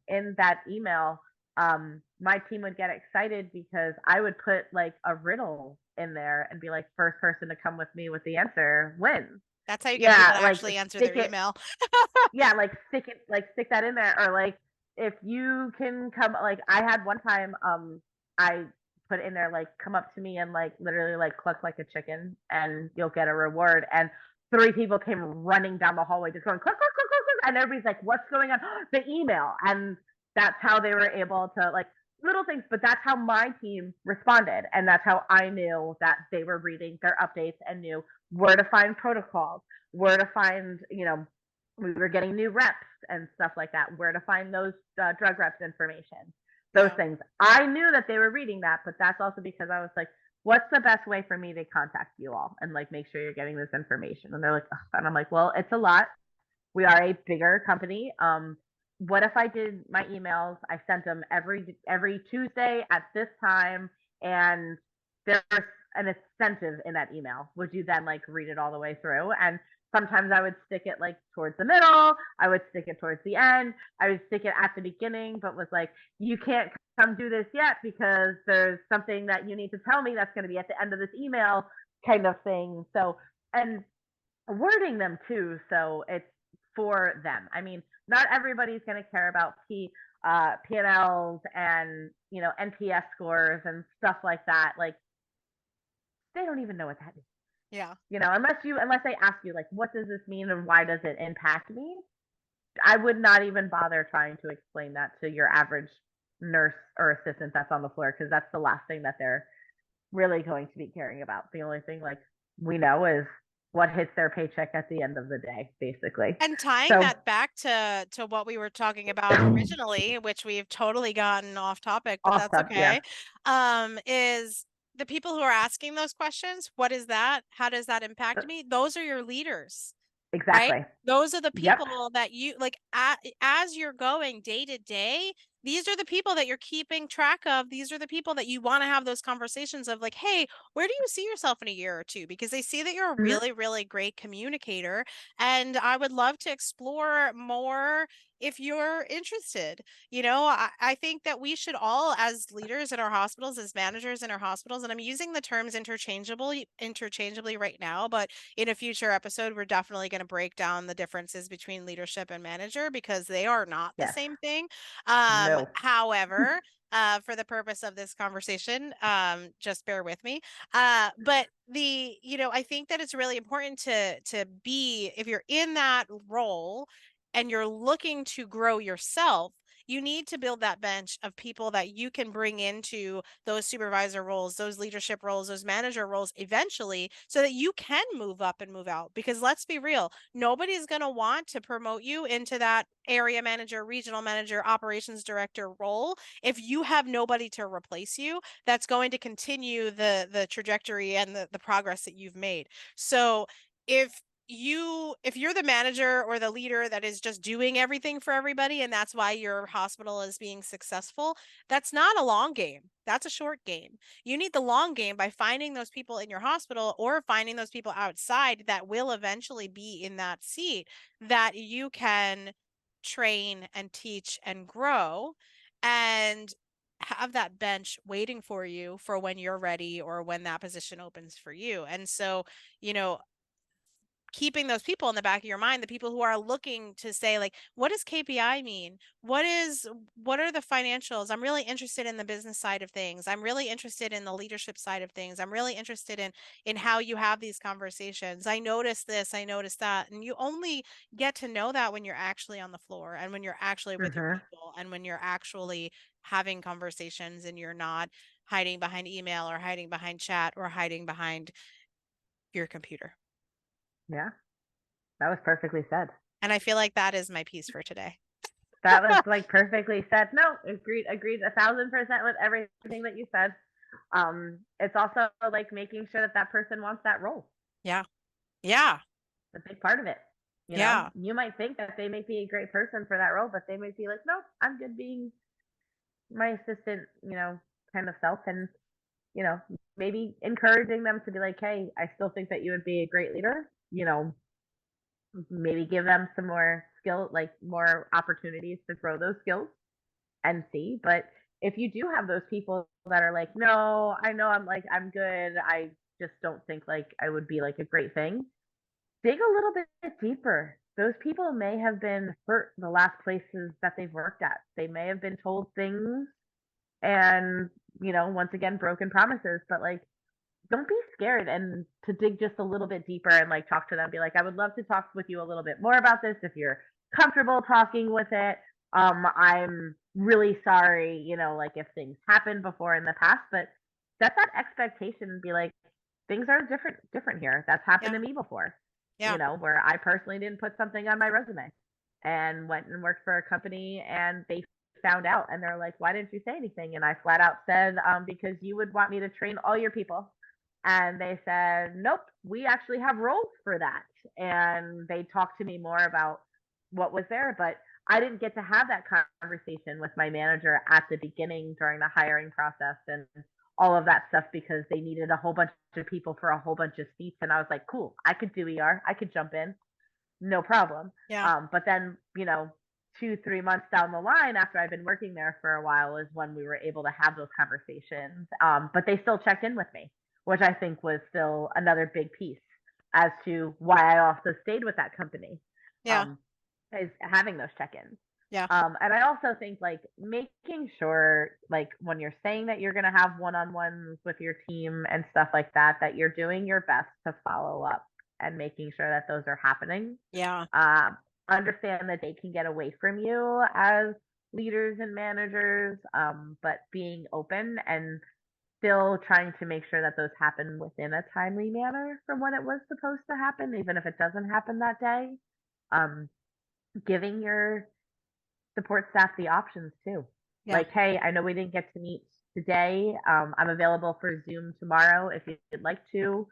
in that email, my team would get excited because I would put like a riddle in there and be like, first person to come with me with the answer wins. That's how you get people to like actually answer their email. yeah, like stick that in there, or like if you can come, like I had one time, I put in there like, come up to me and like literally like cluck like a chicken and you'll get a reward. And 3 people came running down the hallway just going cluck cluck cluck cluck, cluck, and everybody's like, what's going on? The email. And that's how they were able to, like, little things, but that's how my team responded, and that's how I knew that they were reading their updates and knew where to find protocols, where to find, we were getting new reps and stuff like that, where to find those drug reps information, those things. I knew that they were reading that, but that's also because I was like, what's the best way for me to contact you all and like make sure you're getting this information? And they're like, ugh. And I'm like, well, it's a lot. We are a bigger company. What if I did my emails? I sent them every Tuesday at this time, and there's an incentive in that email. Would you then like read it all the way through? And sometimes I would stick it like towards the middle. I would stick it towards the end. I would stick it at the beginning, but was like, you can't come do this yet because there's something that you need to tell me that's going to be at the end of this email, kind of thing. So, and wording them too, so it's for them. I mean, not everybody's going to care about P&Ls and, NPS scores and stuff like that. Like, they don't even know what that is. Yeah. Unless they ask you, like, what does this mean and why does it impact me? I would not even bother trying to explain that to your average nurse or assistant that's on the floor, because that's the last thing that they're really going to be caring about. The only thing, like, we know is what hits their paycheck at the end of the day, basically. And tying that back to what we were talking about originally, which we've totally gotten off topic, but that's okay. Yeah. Is the people who are asking those questions, what is that? How does that impact me? Those are your leaders. Exactly. Right? Those are the Yep. people that you like as you're going day to day. These are the people that you're keeping track of. These are the people that you want to have those conversations of like, hey, where do you see yourself in a year or two? Because they see that you're a Mhm. really, really great communicator. And I would love to explore more if you're interested. I think that we should all, as leaders in our hospitals, as managers in our hospitals, and I'm using the terms interchangeably right now, but in a future episode, we're definitely going to break down the differences between leadership and manager because they are not the Yes. same thing. No. However, for the purpose of this conversation, just bear with me. But I think that it's really important to be, if you're in that role and you're looking to grow yourself, you need to build that bench of people that you can bring into those supervisor roles, those leadership roles, those manager roles eventually, so that you can move up and move out. Because let's be real, nobody's going to want to promote you into that area manager, regional manager, operations director role if you have nobody to replace you that's going to continue the trajectory and the progress that you've made. So if you're the manager or the leader that is just doing everything for everybody and that's why your hospital is being successful, that's not a long game. That's a short game. You need the long game by finding those people in your hospital or finding those people outside that will eventually be in that seat that you can train and teach and grow and have that bench waiting for you for when you're ready or when that position opens for you. And so, keeping those people in the back of your mind, the people who are looking to say like, what does KPI mean? What are the financials? I'm really interested in the business side of things. I'm really interested in the leadership side of things. I'm really interested in how you have these conversations. I noticed this, I noticed that. And you only get to know that when you're actually on the floor and when you're actually with your people and when you're actually having conversations and you're not hiding behind email or hiding behind chat or hiding behind your computer. Yeah. That was perfectly said. And I feel like that is my piece for today. That was like perfectly said. No, agreed 1,000% with everything that you said. It's also like making sure that person wants that role. Yeah. Yeah. A big part of it. Yeah. You might think that they may be a great person for that role, but they might be like, no, I'm good being my assistant, kind of self. And, maybe encouraging them to be like, hey, I still think that you would be a great leader, maybe give them some more skill, like more opportunities to grow those skills and see. But if you do have those people that are like, no, I know I'm good, I just don't think like I would be like a great thing, dig a little bit deeper. Those people may have been hurt the last places that they've worked at. They may have been told things and, once again, broken promises, but like, don't be scared and to dig just a little bit deeper and like talk to them. Be like, I would love to talk with you a little bit more about this if you're comfortable talking with it. I'm really sorry, like if things happened before in the past, but set that expectation and be like, things are different here. That's happened to me before. Yeah. Where I personally didn't put something on my resume and went and worked for a company and they found out and they're like, why didn't you say anything? And I flat out said, because you would want me to train all your people. And they said, nope, we actually have roles for that. And they talked to me more about what was there, but I didn't get to have that conversation with my manager at the beginning during the hiring process and all of that stuff because they needed a whole bunch of people for a whole bunch of seats. And I was like, cool, I could do ER. I could jump in. No problem. Yeah. But then, 2-3 months down the line after I've been working there for a while is when we were able to have those conversations. But they still checked in with me, which I think was still another big piece as to why I also stayed with that company. Yeah. Is having those check-ins. Yeah. And I also think like making sure like when you're saying that you're going to have one-on-ones with your team and stuff like that, that you're doing your best to follow up and making sure that those are happening. Yeah. Understand that they can get away from you as leaders and managers, but being open and still trying to make sure that those happen within a timely manner from when it was supposed to happen, even if it doesn't happen that day. Giving your support staff the options too. Yeah. Like, hey, I know we didn't get to meet today. I'm available for Zoom tomorrow if you'd like to.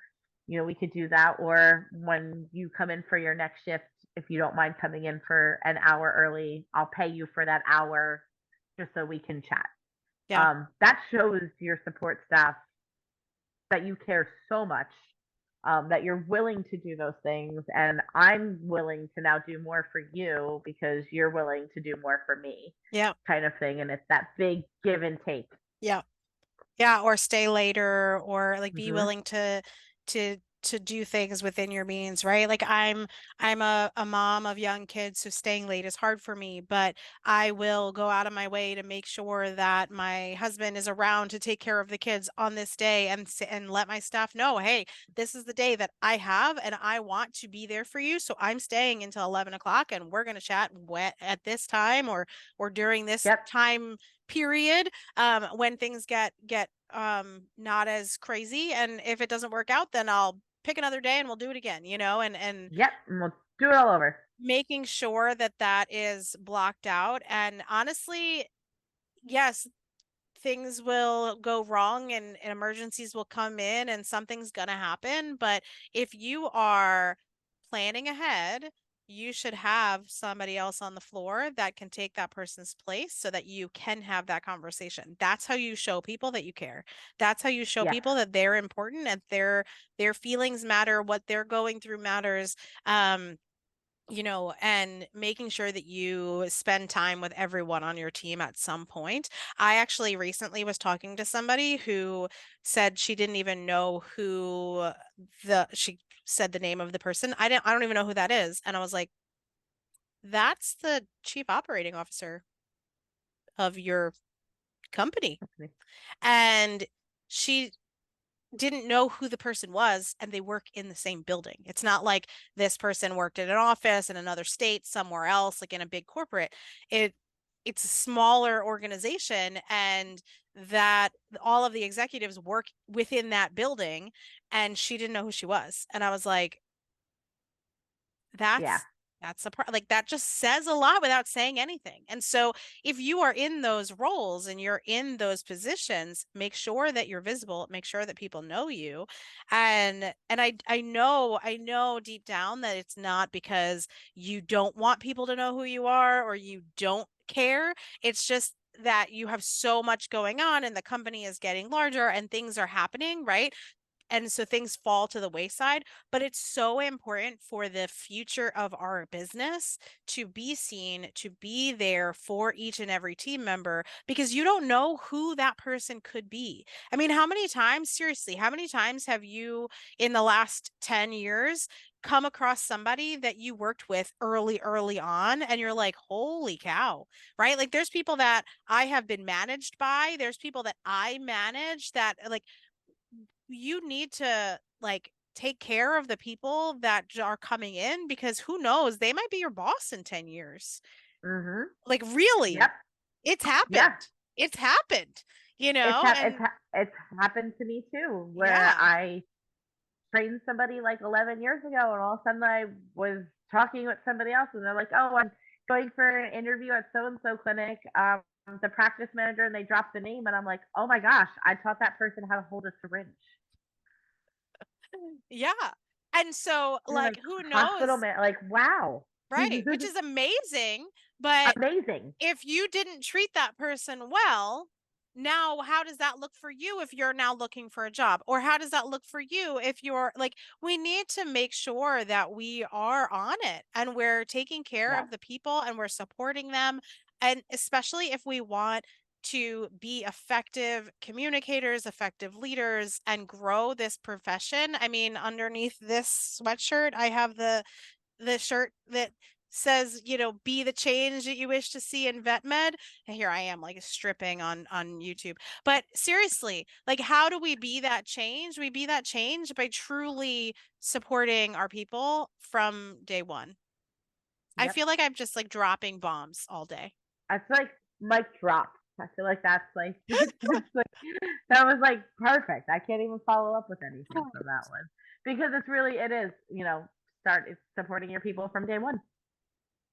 we could do that. Or when you come in for your next shift, if you don't mind coming in for an hour early, I'll pay you for that hour just so we can chat. Yeah. That shows your support staff that you care so much, that you're willing to do those things. And I'm willing to now do more for you because you're willing to do more for me, Yeah. kind of thing. And it's that big give and take. Yeah. Yeah, or stay later, or like be Mm-hmm. willing to do things within your means, right? Like I'm a mom of young kids, so staying late is hard for me, but I will go out of my way to make sure that my husband is around to take care of the kids on this day, and let my staff know, hey, this is the day that I have and I want to be there for you. So I'm staying until 11 o'clock and we're going to chat at this time, or during this Yep. time period, when things get not as crazy. And if it doesn't work out, then I'll pick another day and we'll do it again, and Yep. And we'll do it all over. making sure that that is blocked out. And honestly, yes, things will go wrong and emergencies will come in and something's going to happen. But if you are planning ahead, you should have somebody else on the floor that can take that person's place so that you can have that conversation. That's how you show people that you care. That's how you show Yes. people that they're important and their feelings matter, what they're going through matters. And making sure that you spend time with everyone on your team at some point. I actually recently was talking to somebody who said she didn't even know she said the name of the person. I don't even know who that is. And I was like, that's the chief operating officer of your company. Okay. And she didn't know who the person was, and they work in the same building. It's not like this person worked in an office in another state somewhere else, like in a big corporate. It's a smaller organization, and that all of the executives work within that building, and she didn't know who she was. And I was like, that's like that just says a lot without saying anything. And so if you are in those roles and you're in those positions, make sure that you're visible, make sure that people know you. And I know deep down that it's not because you don't want people to know who you are or you don't care. It's just that you have so much going on and the company is getting larger and things are happening, right? And so things fall to the wayside, but it's so important for the future of our business to be seen, to be there for each and every team member, because you don't know who that person could be. I mean, how many times have you in the last 10 years come across somebody that you worked with early on and you're like, holy cow, right? Like there's people that I have been managed by, there's people that I manage that like, you need to like take care of the people that are coming in, because who knows, they might be your boss in 10 years. Mm-hmm. Like really. Yep. It's happened. Yeah. It's happened, it's happened to me too, where I trained somebody like 11 years ago, and all of a sudden I was talking with somebody else and they're like, oh, I'm going for an interview at so-and-so clinic, the practice manager, and they dropped the name, and I'm like, oh my gosh, I taught that person how to hold a syringe. Yeah. And so like who knows, like wow, right? Which is amazing, but amazing. If you didn't treat that person well, now how does that look for you if you're now looking for a job? Or how does that look for you if you're like, we need to make sure that we are on it and we're taking care of the people and we're supporting them. And especially if we want to be effective communicators, effective leaders, and grow this profession. I mean, underneath this sweatshirt, I have the shirt that says, be the change that you wish to see in vet med. And here I am like stripping on YouTube. But seriously, like how do we be that change? We be that change by truly supporting our people from day one. Yep. I feel like I'm just like dropping bombs all day. It's like mic drop. I feel like that's like, that was like perfect. I can't even follow up with anything from that one, because it's supporting your people from day one.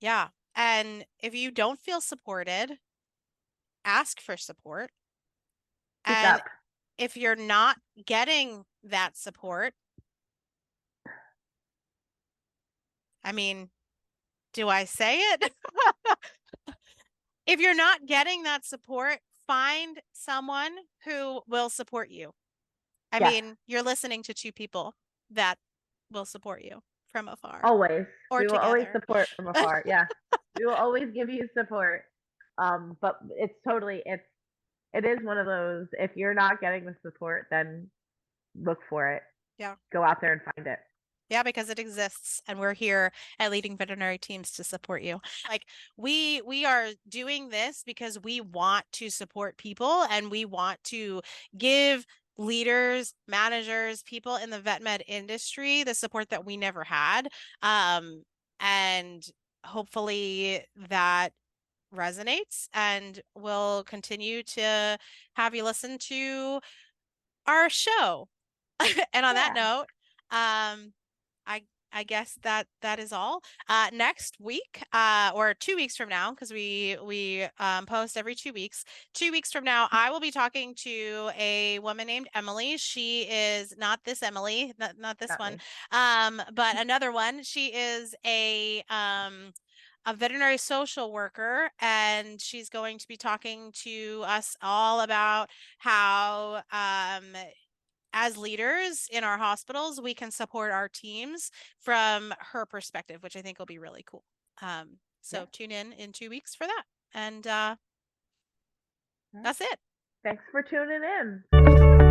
Yeah. And if you don't feel supported, ask for support. Speak and up. If you're not getting that support, I mean, do I say it? If you're not getting that support, find someone who will support you. I mean, you're listening to two people that will support you from afar. Always. Or We will always together. support from afar. Yeah. We will always give you support. But it is one of those, if you're not getting the support, then look for it. Yeah. Go out there and find it. Yeah, because it exists, and we're here at Leading Veterinary Teams to support you. Like we are doing this because we want to support people, and we want to give leaders, managers, people in the vet med industry the support that we never had. And hopefully that resonates, and we'll continue to have you listen to our show. And on that note, I guess that is all. Next week, or 2 weeks from now, because we post every 2 weeks. 2 weeks from now, I will be talking to a woman named Emily. She is not this Emily, not this one, but another one. She is a veterinary social worker, and she's going to be talking to us all about how as leaders in our hospitals, we can support our teams from her perspective, which I think will be really cool. So tune in 2 weeks for that. And that's it. Thanks for tuning in.